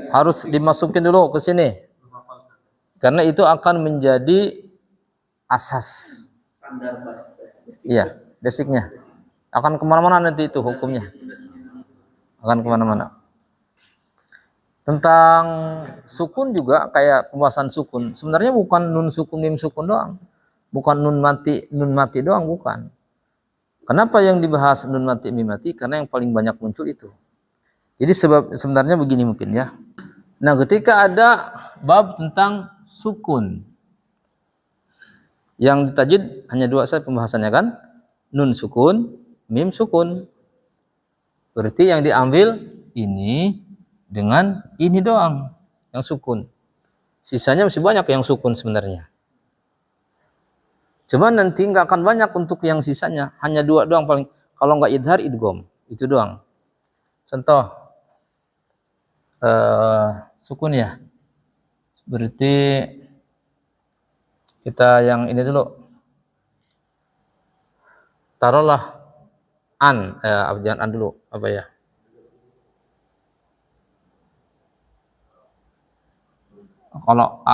A: Harus dimasukin dulu ke sini. Karena itu akan menjadi asas. Iya, basicnya. Akan kemana-mana nanti itu hukumnya. Akan kemana-mana. Tentang sukun juga kayak pembahasan sukun. Sebenarnya bukan nun sukun, mim sukun doang. Bukan nun mati doang, bukan. Kenapa yang dibahas nun mati, mim mati? Karena yang paling banyak muncul itu. Jadi sebenarnya begini mungkin ya. Nah, ketika ada bab tentang sukun, yang ditajwid hanya dua saja pembahasannya kan, nun sukun, mim sukun. Berarti yang diambil ini dengan ini doang yang sukun. Sisanya masih banyak yang sukun sebenarnya. Cuma nanti nggak akan banyak untuk yang sisanya, hanya dua doang paling. Kalau nggak idhar idgham, itu doang. Contoh sukun ya. Berarti kita yang ini dulu. Taruhlah jangan an dulu, apa ya? Kalau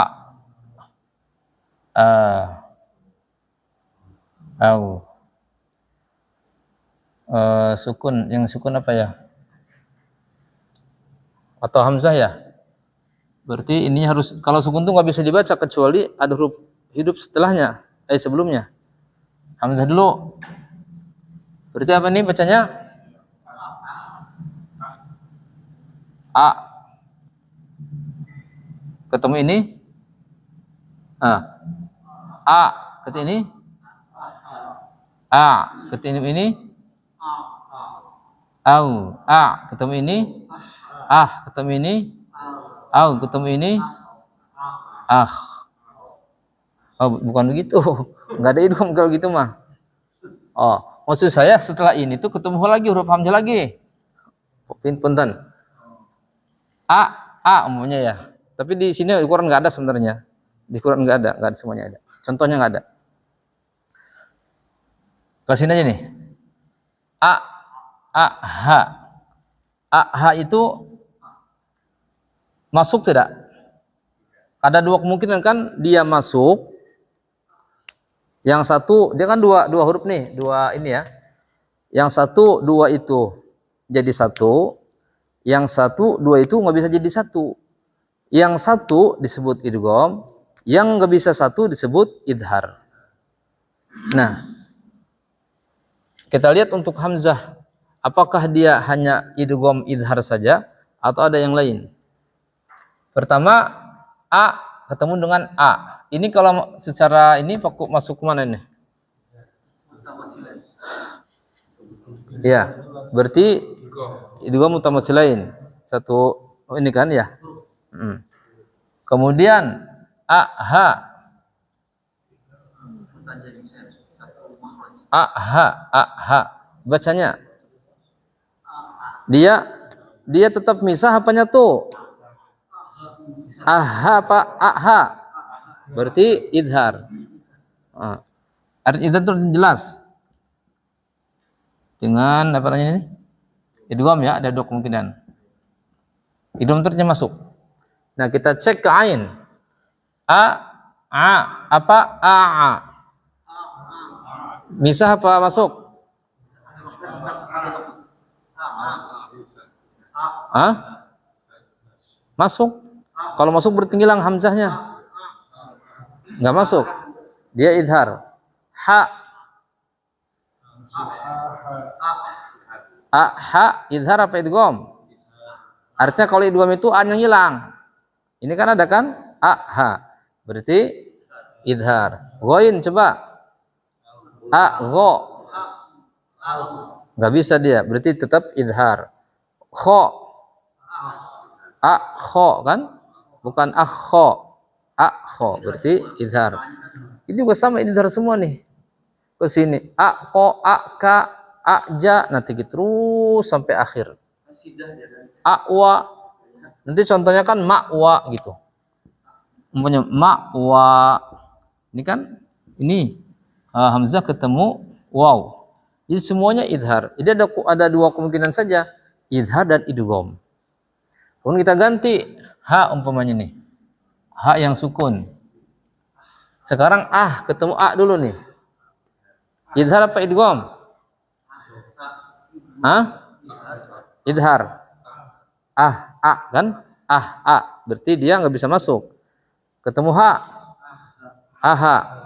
A: sukun, yang sukun apa ya? Atau hamzah ya? Berarti ini harus, kalau sukun tuh nggak bisa dibaca kecuali ada huruf hidup setelahnya, sebelumnya. Hamzah dulu. Berarti apa nih bacanya? A. Ketemu ini? A. Ketemu ini? A. Ketemu ini? Au. A. Ketemu ini? Ketemu ini? Au. Ketemu ini? Oh, bukan begitu. Nggak ada idgham kalau gitu mah. Oh, maksud saya setelah ini tuh ketemu lagi huruf hamzah lagi. Punten. A umumnya ya. Tapi di sini di Quran nggak ada sebenarnya. Di Quran nggak ada semuanya ada. Contohnya nggak ada. Ke sini aja nih. Ha. Ha itu masuk tidak? Ada dua kemungkinan kan, dia masuk. Yang satu, dia kan dua huruf nih, dua ini ya. Yang satu, dua itu jadi satu. Yang satu, dua itu nggak bisa jadi satu. Yang satu disebut idgham, yang nggak bisa satu disebut idhar. Nah, kita lihat untuk hamzah, apakah dia hanya idgham idhar saja atau ada yang lain? Pertama, a ketemu dengan a. Ini kalau secara ini masuk ke mana ini? Ya, berarti idgham mutamatsilain. Satu ini kan ya. Kemudian ha. Bacanya dia tetap misah apa nyatu? Aha apa aha? Berarti idhar. Arti itu jelas. Dengan apa namanya ini? Idgham ya, ada dua kemungkinan. Idgham ternyata masuk. Nah, kita cek ke ain. Apa a? Misah apa masuk? Masuk. Kalau masuk berarti hilang hamzahnya. Nggak masuk. Dia idhar. Ha idhar apa idgham? Artinya kalau idgham itu a-nya hilang. Ini kan ada kan? Ha. Berarti idhar. Ghain coba. Gho. Nggak bisa dia. Berarti tetap idhar. Kho. Kho kan? Bukan kho. Kho. Berarti idhar. Ini juga sama idhar semua nih. Ke sini. Ko, ka, ja. Nanti gitu terus sampai akhir. Wa. Nanti contohnya kan ma'wa gitu. Umpamanya ma'wa. Ini kan ini hamzah ketemu waw. Jadi semuanya idhar. Jadi ada dua kemungkinan saja, idhar dan idgham. Kemudian kita ganti ha umpamanya nih. Ha yang sukun. Sekarang ketemu a dulu nih. Idhar apa idgham? Idhar. Kan? Berarti dia nggak bisa masuk. Ketemu ha.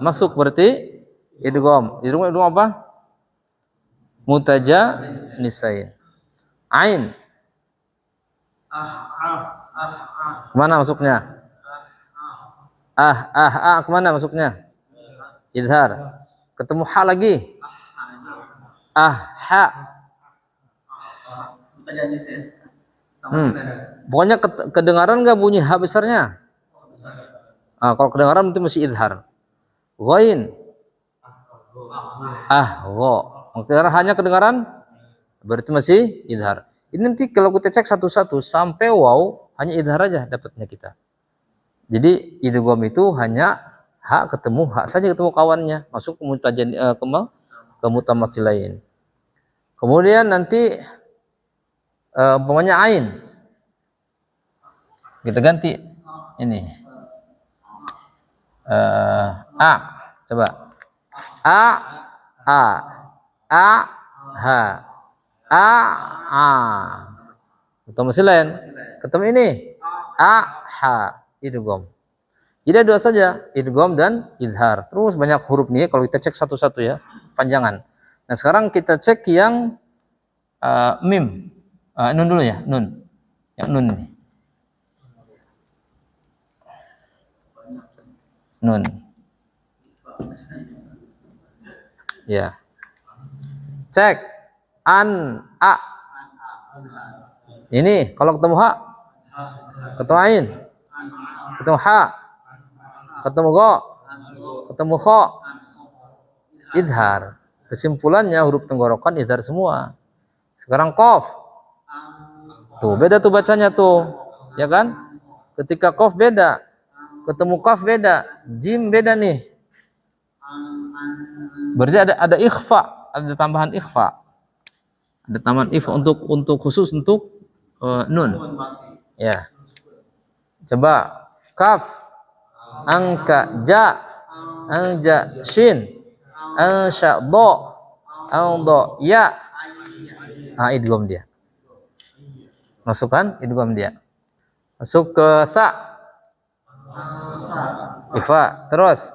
A: Masuk berarti idgham. Idgham apa? Mutajanisain. Ain. Kemana masuknya? Kemana masuknya? Idhar. Ketemu ha lagi. Ha. Pokoknya kedengaran nggak bunyi ha besarnya? Kalau kedengaran itu mesti idhar. Ghain. Gho. Hanya kedengaran berarti masih idhar. Ini nanti kalau kita cek satu-satu sampai waw hanya idhar aja dapatnya kita. Jadi idgham itu hanya ha ketemu ha saja, ketemu kawannya masuk ke mutamatsilain. Kemudian nanti umpamanya ain. Kita ganti ini. Coba. Mutamatsilain. Ketemu ini. Ha. Idgham. Jadi dua saja, idgham dan idhar. Terus banyak huruf nih kalau kita cek satu-satu ya, panjangan. Nah, sekarang kita cek yang mim. Nun dulu ya, nun. Yang nun nih. Nun. Ya. Cek a. Ini kalau ketemu ha, ketemu ain, ketemu ha, ketemu go, ketemu kho, idhar. Kesimpulannya huruf tenggorokan idhar semua. Sekarang qaf. Tuh beda tuh bacanya tuh, ya kan? Ketika qaf beda. Ketemu kaf beda. Jim beda nih. Berarti ada ikhfa, ada tambahan ikhfa. Ada tambahan ikhfa untuk khusus untuk nun. Ya. Coba kaf, angka, ja, anja, shin, ansha, do, do, ya. Idgham dia. Masukkan idgham dia. Masuk ke sa. Ikhfa, terus.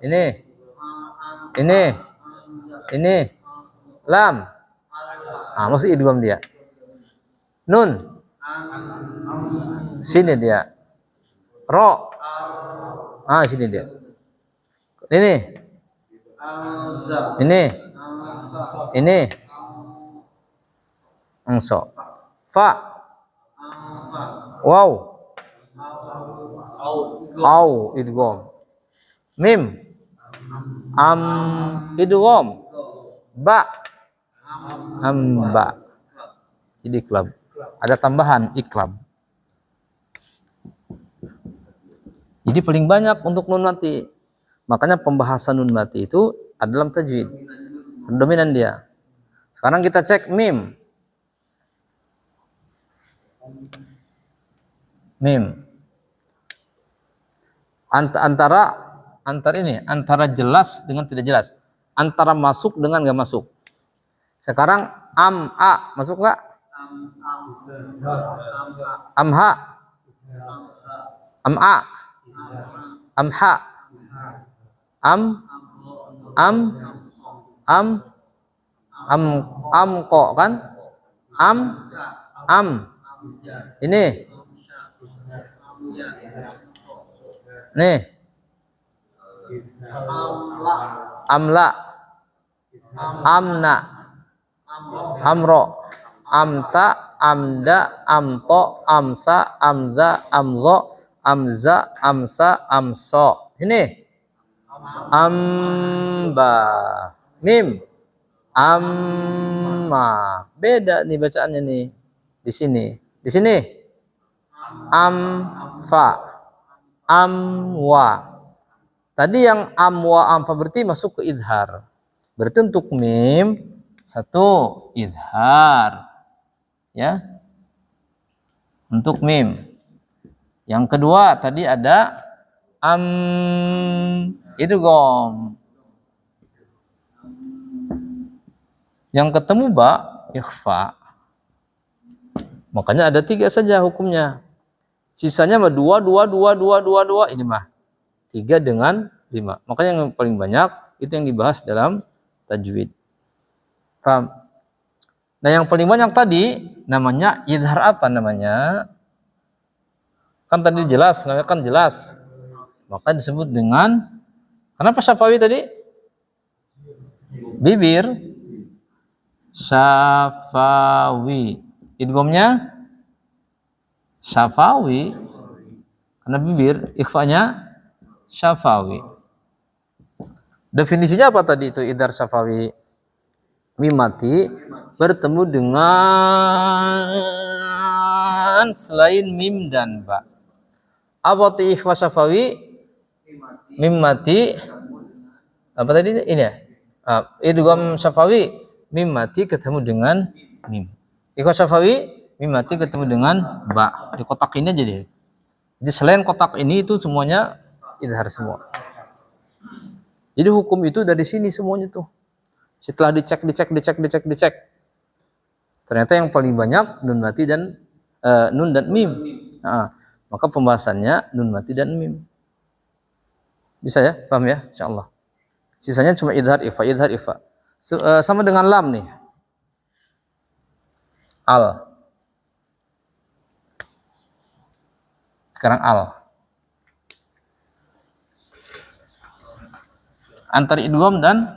A: Ini. Lam. Masuk idgham dia. Nun. Sini dia. Ro. Sini dia. Ini. Angso. Fa. Wow. Au idgham. Mim. Idgham. Ba. Amba. Jadi iklab. Ada tambahan iklab. Jadi paling banyak untuk nun mati. Makanya pembahasan nun mati itu ada dalam tajwid. Dominan dia. Sekarang kita cek mim. Antara jelas dengan tidak jelas. Antara masuk dengan nggak masuk. Sekarang masuk nggak? Amha. Amha. Amko kan? Ini. Nih. Amla. Amna. Amro. Amta. Amda. Amto. Amsa. Amza. Amzo. Amza. Amsa. Amso. Ini. Amba. Mim. Amma. Beda nih bacaannya nih. Di sini. Amfa. Amwa. Tadi yang amwa amfa berarti masuk ke idhar. Berarti untuk mim satu idhar. Ya. Untuk mim. Yang kedua tadi ada idgham. Yang ketemu ba ikhfa. Makanya ada 3 saja hukumnya. Sisanya mah 2. Ini mah 3 dengan 5. Makanya yang paling banyak itu yang dibahas dalam tajwid. Paham? Nah yang paling banyak tadi namanya idhar apa namanya? Kan tadi jelas, namanya kan jelas. Maka disebut dengan, kenapa syafawi tadi? Bibir. Syafawi. Idghamnya syafawi. Karena bibir, ikhfanya syafawi. Definisinya apa tadi itu idhar syafawi? Mim mati bertemu dengan selain mim dan ba. Apa itu ikhfa syafawi? Mim mati apa tadi ini ya? Idgham syafawi mim mati ketemu dengan mim. Ikhfa syafawi mim mati ketemu dengan ba. Di kotak ini aja deh. Jadi selain kotak ini itu semuanya idhar semua. Jadi hukum itu dari sini semuanya tuh. Setelah dicek. Ternyata yang paling banyak nun mati dan nun dan mim. Maka pembahasannya nun mati dan mim. Bisa ya? Paham ya? Insyaallah. Sisanya cuma idhar ifa. Sama dengan lam nih. Al. Sekarang al. Antara idgham dan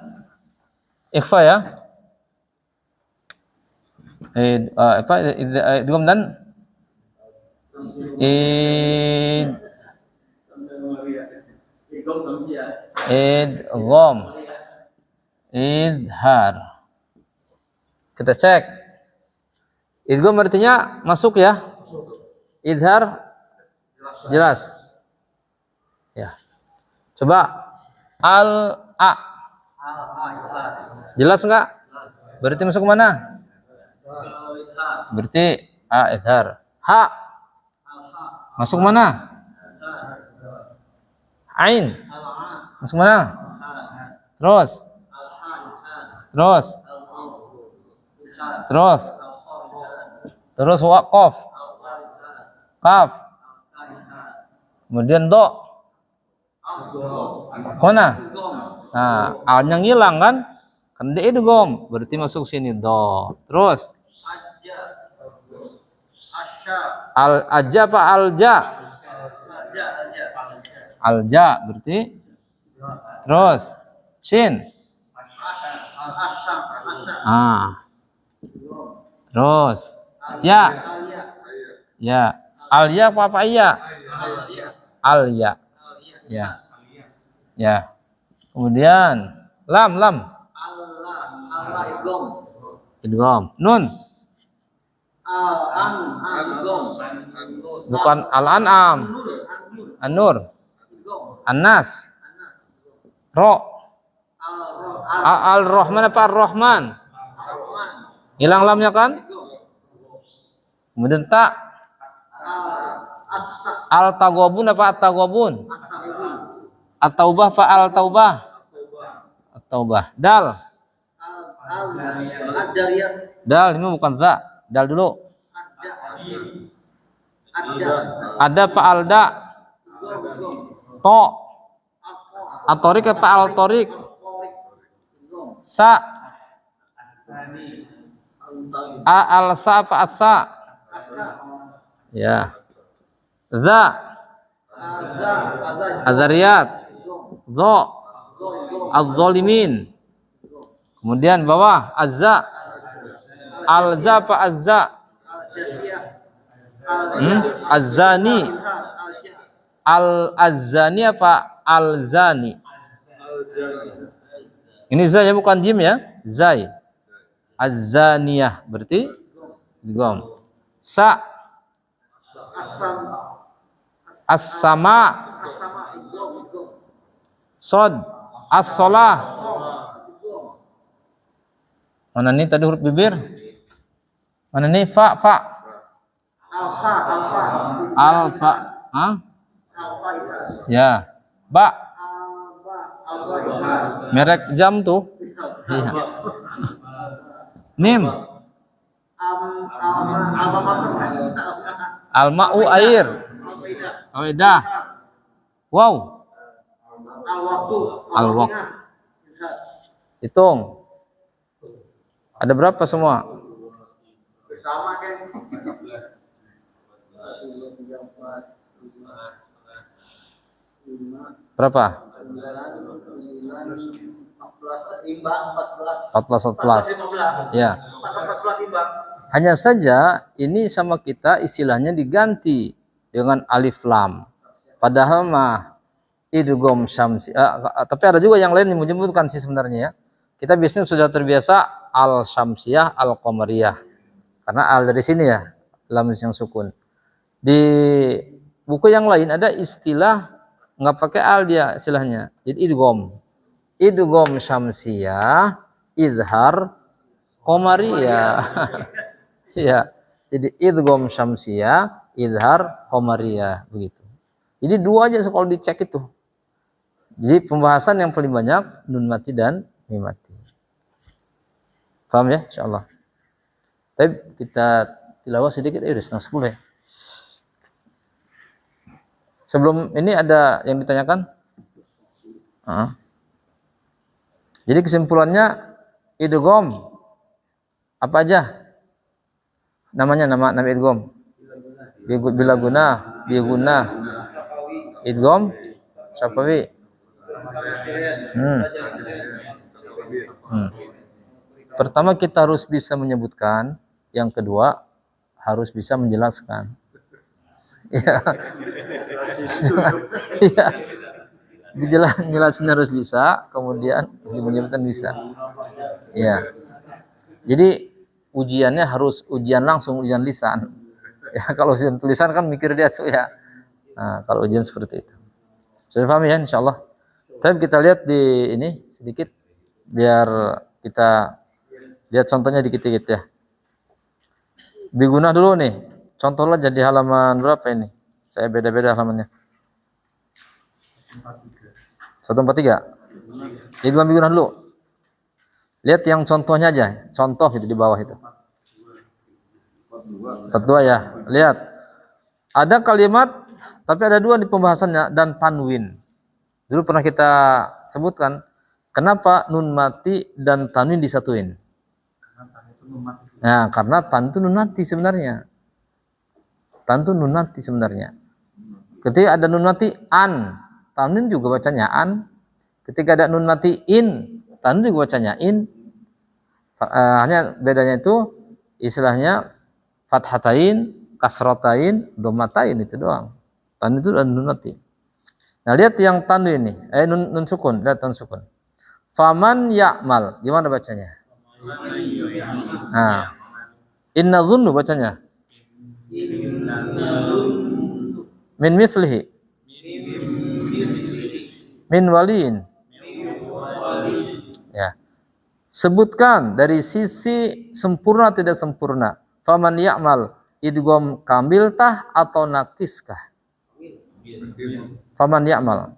A: ikhfa ya. Idgham dan idgham, idhar. Kita cek. Idgham artinya masuk ya. idhar jelas. Ya. Coba al-a. Jelas enggak? Berarti masuk ke mana? Berarti a idhar. Ha. Masuk mana? Ain. Masuk mana? Terus. Terus. Terus. Terus waqaf. Kaf. Kemudian do. Kona. Nah, alnya ngilang kan? Kan D idgham, berarti masuk sini do. Terus al aja apa alja? Alja berarti terus sin. Terus ya. Ya. Alya apa iya? Alya. Ya. Ya. Kemudian lam. Idgham. Nun. Bukan al-an'am. An-nur. An-nas. Ro. Al-Rahman apa Ar-Rahman? Hilang lamnya kan? Kemudian tak. Al-Taghabun apa At-Taghabun? At-Taubah apa Al-Taubah? At-Taubah. Dal. Dal ini bukan za. Dal dulu. Ada apa alda? To. Atorik apa altorik? Sa. Al-sa apa asa? Ya. Za. Azariyat. Zo. Az-zalimin. Kemudian bawah azza. Alza apa azza? Az-zani. Al-azani apa al-zani? Ini zai bukan jim ya, zai. Az-zaniyah berarti idgham. Sa. As-sama. Sod. As-shalah. Mana nih tadi huruf bibir? Mana nih fa? Alfa. Hah? Ya. Ba. Merek jam tuh. Iya. Mim. Al-ma'u air. Al-idah. Wow. Al-waqt. Hitung. Ada berapa semua?
B: Sama kan?
A: Berapa? 14. Ya. Hanya saja ini sama kita istilahnya diganti dengan alif lam. Padahal mah idgham syamsi. Tapi ada juga yang lain yang menyebutkan sih sebenarnya ya. Kita biasanya sudah terbiasa al syamsiyah, al qamariyah. Karena al dari sini ya, lam yang sukun. Di buku yang lain ada istilah nggak pakai al dia istilahnya. Jadi idgham syamsiyah, izhar qamariyah. Ya. Jadi idgham syamsiyah, izhar qamariyah begitu. Jadi dua aja kalau dicek itu. Jadi pembahasan yang paling banyak nun mati dan mim mati. Paham ya? Insyaallah. Tapi kita tilawah sedikit udah 9:30 ya. Sebelum ini ada yang ditanyakan? Jadi kesimpulannya idgham apa aja? Nama idgham. Bila guna, idgham syafawi. Pertama kita harus bisa menyebutkan, yang kedua harus bisa menjelaskan. Ya. Ya. Dijelasin harus bisa, kemudian menyebutkan bisa. Ya. Jadi ujiannya harus ujian langsung, ujian lisan. Ya kalau ujian tulisan kan mikir dia tuh ya. Nah, kalau ujian seperti itu. Sudah paham ya insyaallah. Tapi kita lihat di ini sedikit biar kita lihat contohnya dikit-dikit ya. Biguna dulu nih. Contohnya jadi halaman berapa ini? Saya beda-beda halamannya. 143. Jadi biguna dulu. Lihat yang contohnya aja. Contoh itu di bawah itu. 42 ya. Lihat. Ada kalimat tapi ada dua di pembahasannya dan tanwin. Dulu pernah kita sebutkan kenapa nun mati dan tanwin disatuin. Nah, karena tan itu nun mati sebenarnya. Tan itu nun mati sebenarnya. Ketika ada nun mati an, tanwin juga bacanya an. Ketika ada nun mati in, tanwin juga bacanya in. Hanya bedanya itu istilahnya fathatain, kasratain, dhammatain itu doang. Tanwin itu nun mati. Nah, lihat yang tanwin ini, nun sukun, lihat nun sukun. Faman ya'mal, gimana bacanya? Nah, inna dhunnu bacanya. Min mislihi. Min waliin. Ya. Sebutkan dari sisi sempurna tidak sempurna. Faman ya'mal, idgham kamil tah atau nakiskah? Faman ya'mal.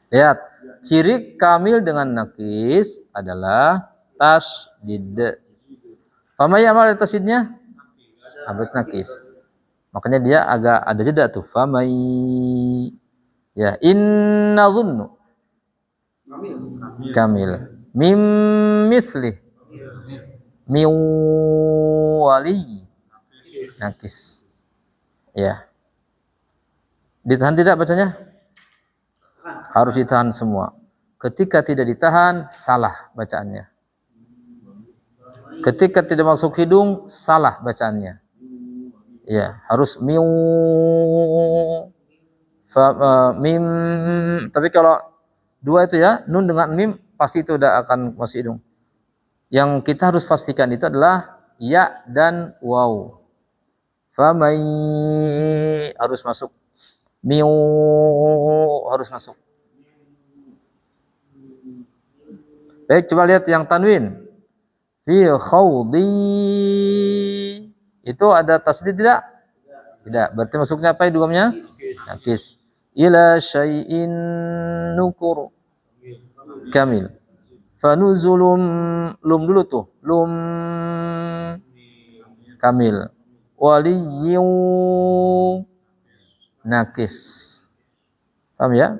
A: Lihat, ciri kamil dengan nakis adalah tasdid. Faman ya'mal tasdidnya abad nakis. Makanya dia agak ada jeda tuh. Famai. Ya, inna dhunnu kamil. Mim misli. Miwali nakis. Ya. Ditahan tidak bacanya? Harus ditahan semua. Ketika tidak ditahan, salah bacaannya. Ketika tidak masuk hidung, salah bacaannya. Ya, harus mim. Tapi kalau dua itu ya, nun dengan mim pasti itu udah akan masuk hidung. Yang kita harus pastikan itu adalah ya dan waw. Famai harus masuk. Miu harus masuk. Baik, coba lihat yang tanwin. Fi khawdi. Itu ada tasdid tidak? Tidak. Berarti masuknya apa idghamnya? Nakis. Ila syai'in nukur. Kamil. Fanuzulum lum dulu tuh. Lum kamil. Waliyyu nakis. Paham ya?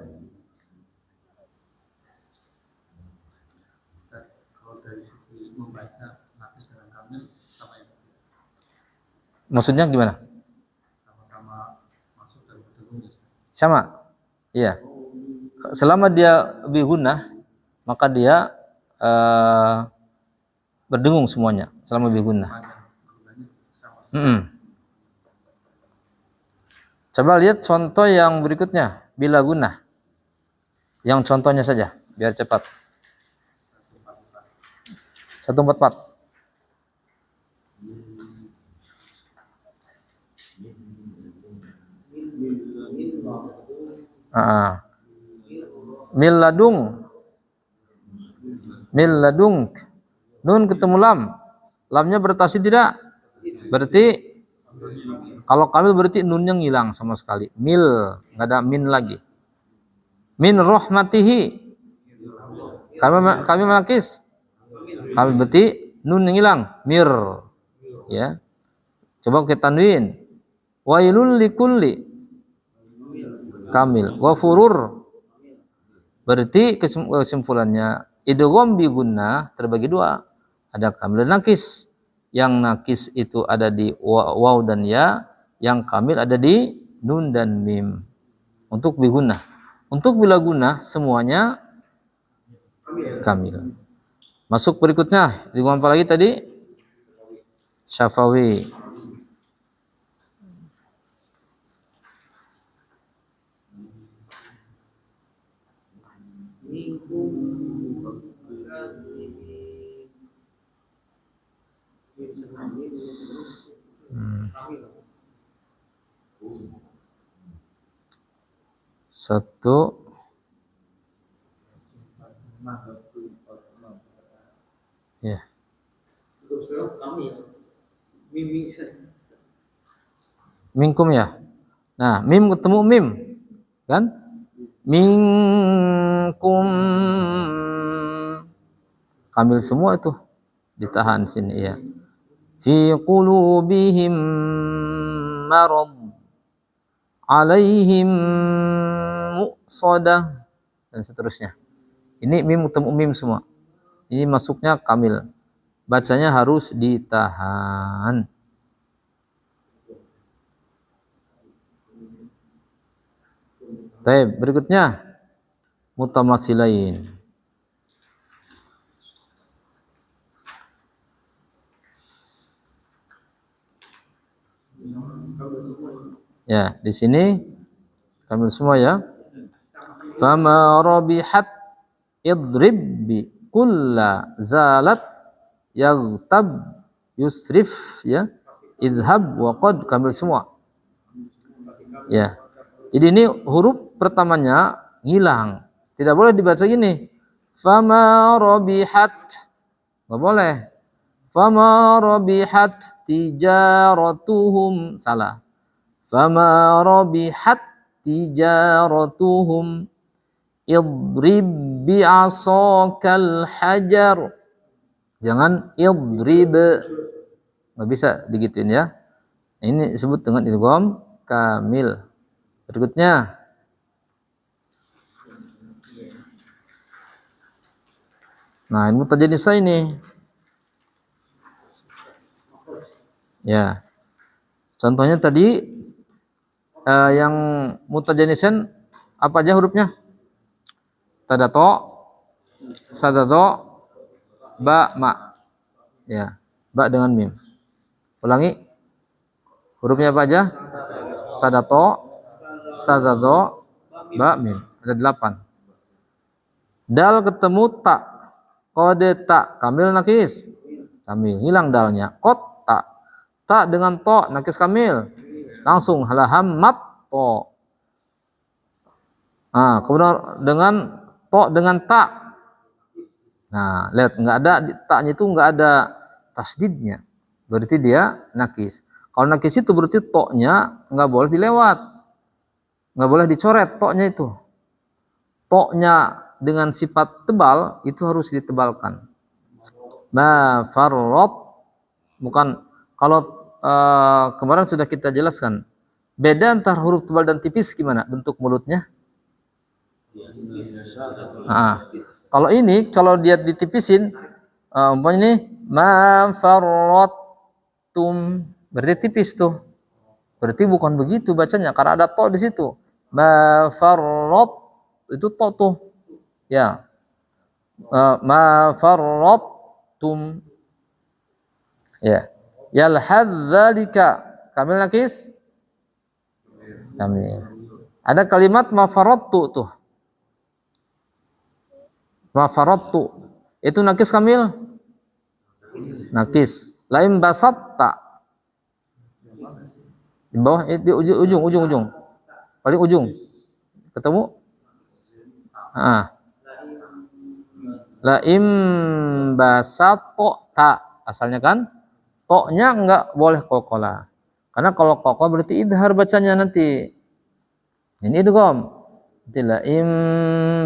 B: Kalau dari sisi membaca nakis dengan kamil sama ya?
A: Maksudnya gimana?
B: Sama-sama masuk dan berdengung.
A: Sama. Iya. Selama dia bihunah, maka dia berdengung semuanya selama bihunah. Coba lihat contoh yang berikutnya, bila gunah. Yang contohnya saja, biar cepat. 144. Milladung. Nun ketemu lam. Lamnya bertasydid tidak? Berarti kalau kamil berarti nunnya ngilang sama sekali. Mil, nggak ada min lagi. Min rahmatihi. Kami menakis. Kami berarti nun yang hilang. Mir. Ya. Coba kita tanwin. Wailul likulli. Kamil. Wa furur. Berarti kesimpulannya idgham bi gunnah terbagi dua. Ada kamil dan nakis. Yang nakis itu ada di waw dan ya, yang kamil ada di nun dan mim. Untuk bi gunnah. Untuk bila gunnah semuanya kamil. Masuk berikutnya, idgham apa lagi tadi? Syafawi. Satu. Ya.
B: Terus kami mimi saya.
A: Minkum ya. Nah, mim ketemu mim. Kan? Minkum. Kamil semua itu. Ditahan sini ya. Fi qulubihim marad. Alaihim muqsadah. Dan seterusnya. Ini mim ketemu mim semua. Ini masuknya kamil. Bacanya harus ditahan. Baik, berikutnya mutamatsilain. Ya, di sini kamil semua ya. Fama rabihat idrib bi kulla zalat yaghtab yusrif ya. Idhab wa qad kamil semua. Ya. Jadi ini huruf pertamanya hilang. Tidak boleh dibaca gini. Fama rabihat. Enggak boleh. Fama rabihat tijaratuhum. Salah. Fama rabihat tijaratuhum. Idrib bi'asakal hajar. Jangan idrib. Enggak bisa digituin ya. Ini disebut dengan idgham kamil. Berikutnya nah, ini mutajanisah ini. Ya. Contohnya tadi yang mutajanisan apa aja hurufnya? Tadato, sadato, ba, ma. Ya, ba dengan mim. Ulangi. Hurufnya apa aja? Tadato, sadato, ba, mim. Ada 8. Dal ketemu tak. Kode tak. Kamil nakis. Kamil. Hilang dalnya. Kot tak. Tak dengan to. Nakis kamil. Langsung. Halahammat to. Nah, kemudian dengan to dengan tak. Nah, lihat. Nggak ada. Taknya itu nggak ada tasdidnya. Berarti dia nakis. Kalau nakis itu berarti to-nya nggak boleh dilewat. Nggak boleh dicoret to-nya itu. To-nya dengan sifat tebal itu harus ditebalkan. Ma farrat bukan kalau kemarin sudah kita jelaskan. Beda antara huruf tebal dan tipis gimana bentuk mulutnya? Nah, kalau ini kalau dia ditipisin umpamanya ini ma farrattum berarti tipis tuh. Berarti bukan begitu bacanya karena ada to di situ. Ma farrat itu to tuh. Ya. Ma farrattum. Ya. Yalhadzalika. Kamil nakis? Kamil. Ada kalimat ma farrattu tuh. Ma farrattu. Itu nakis kamil? Nakis. Lain basatta. Di bawah di ujung. Paling ujung. Ketemu? La im basato ta. Asalnya kan to-nya enggak boleh kokola. Karena kalau kokola berarti idhar bacanya nanti. Ini idgham. Nanti la im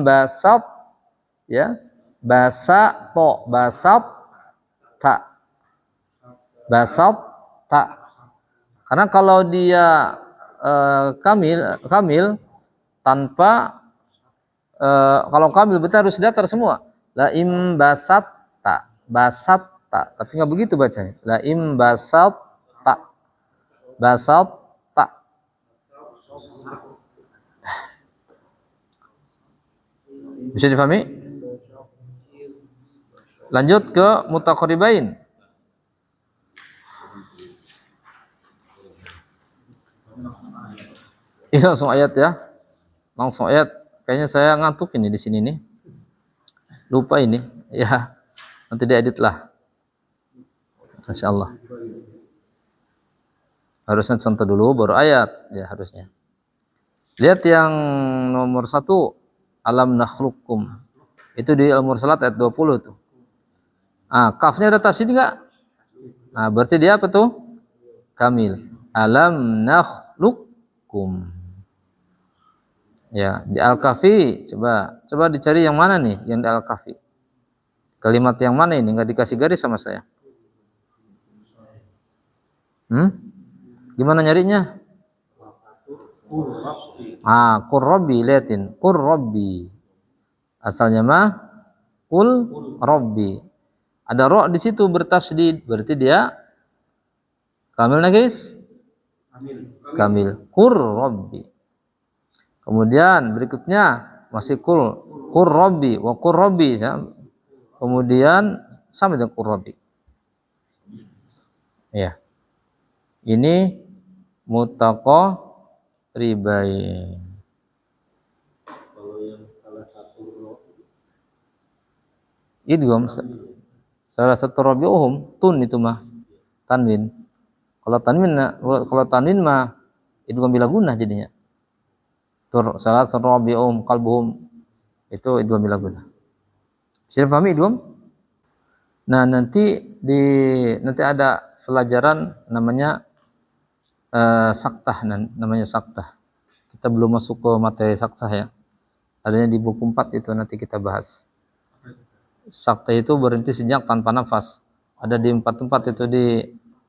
A: basat ya. Basato basat ta. Basat ta. Karena kalau dia kamil tanpa kalau kamil berarti harus datar semua. La im basatta, basatta. Tapi nggak begitu bacanya. La im basatta, basatta. Bisa difahami? Lanjut ke mutaqaribain. Ini langsung ayat ya. Langsung ayat. Kayaknya saya ngantuk ini di sini nih. Lupa ini. Ya. Nanti diedit lah. Masya Allah. Harusnya contoh dulu baru ayat ya harusnya. Lihat yang nomor 1, alam nakhluqukum. Itu di Al-Mursalat ayat 20 tuh. Kafnya ada tasydid enggak? Berarti dia apa tuh? Kamil. Alam nakhluqukum. Ya, di Al-Kahfi coba dicari yang mana nih yang di Al-Kahfi. Kalimat yang mana ini? Enggak dikasih garis sama saya. Gimana nyarinya? Qur rabbi, liatin. Qur rabbi. Asalnya mah qul rabbi. Ada ro di situ bertasydid, berarti dia kamil guys? Kamil. Qur rabbi. Kemudian berikutnya masih qur rabbi wa qur rabbi ya. Kemudian sama dengan qur rabbi. Ya. Ini mutaqaribain.
B: Kalau yang salah satu roh
A: Idgham salah satu rabi'uhum tun itu mah tanwin. Kalau tanwin mah idgham bila gunnah jadinya. Salah satu rabi'uhum qalbuhum itu idgham bila gunnah. Bisa dipahami idgham? Nah, nanti ada pelajaran namanya saktah, namanya saktah. Kita belum masuk ke materi saktah ya. Adanya di buku 4 itu nanti kita bahas. Saktah itu berhenti sejenak tanpa nafas. Ada di 4 tempat itu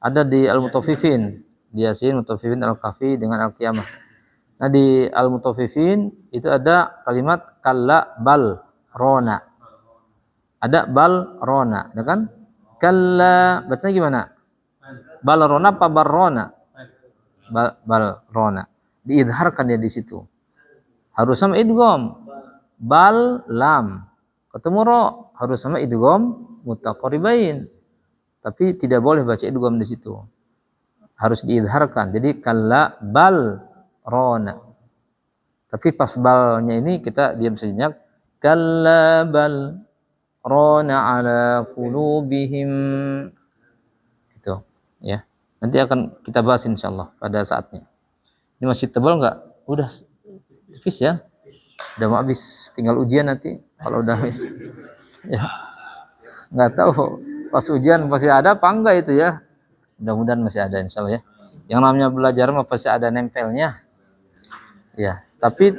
A: ada di Al-Mutaffifin, di Yasin, Mutaffifin, Al-Kahfi dengan Al-Qiyamah. Nah, di Al-Mutaffifin itu ada kalimat kalla bal rona. Ada bal rona, ya kan? Kalla bacanya gimana? Bal rona apa barrona? Bal rona. Diidharkan dia di situ. Harus sama idgham. Bal lam. Ketemu ro, harus sama idgham mutaqaribain. Tapi tidak boleh baca idgham di situ. Harus diidharkan. Jadi kalla bal rona. Tapi pas balnya ini kita diam sejenak. Kalla bal rona ala qulubihim. Gitu, ya. Nanti akan kita bahas insyaallah pada saatnya. Ini masih tebal enggak? Udah habis ya? Udah mau habis, tinggal ujian nanti kalau udah habis. Ya. Enggak tahu pas ujian masih ada apa enggak itu ya. Mudah-mudahan masih ada insyaallah ya. Yang namanya belajar mah pasti ada nempelnya. Ya, tapi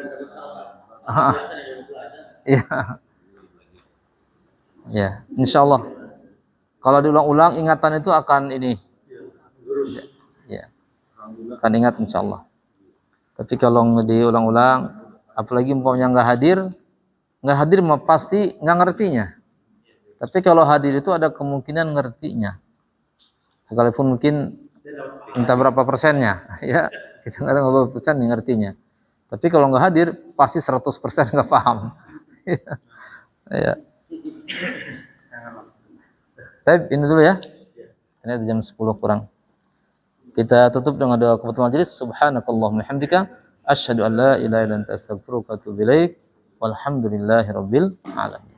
A: ya. Ya, insyaallah. Kalau diulang-ulang ingatan itu akan ini. Ya. Akan ingat insyaallah. Tapi kalau diulang-ulang, apalagi umpamanya nggak hadir mah pasti nggak ngertinya. Tapi kalau hadir itu ada kemungkinan ngertinya. Sekalipun mungkin entah berapa persennya, ya kita nggak tahu berapa persen ngertinya. Tapi kalau nggak hadir pasti 100% nggak paham. Ya. Baik, ini dulu ya. Ini jam 10 kurang. Kita tutup dengan doa kafatul majelis. Subhanakallahumma hamdika asyhadu an la ilaha illa anta astaghfiruka wa atubu ilaik. Walhamdulillahirabbil alamin.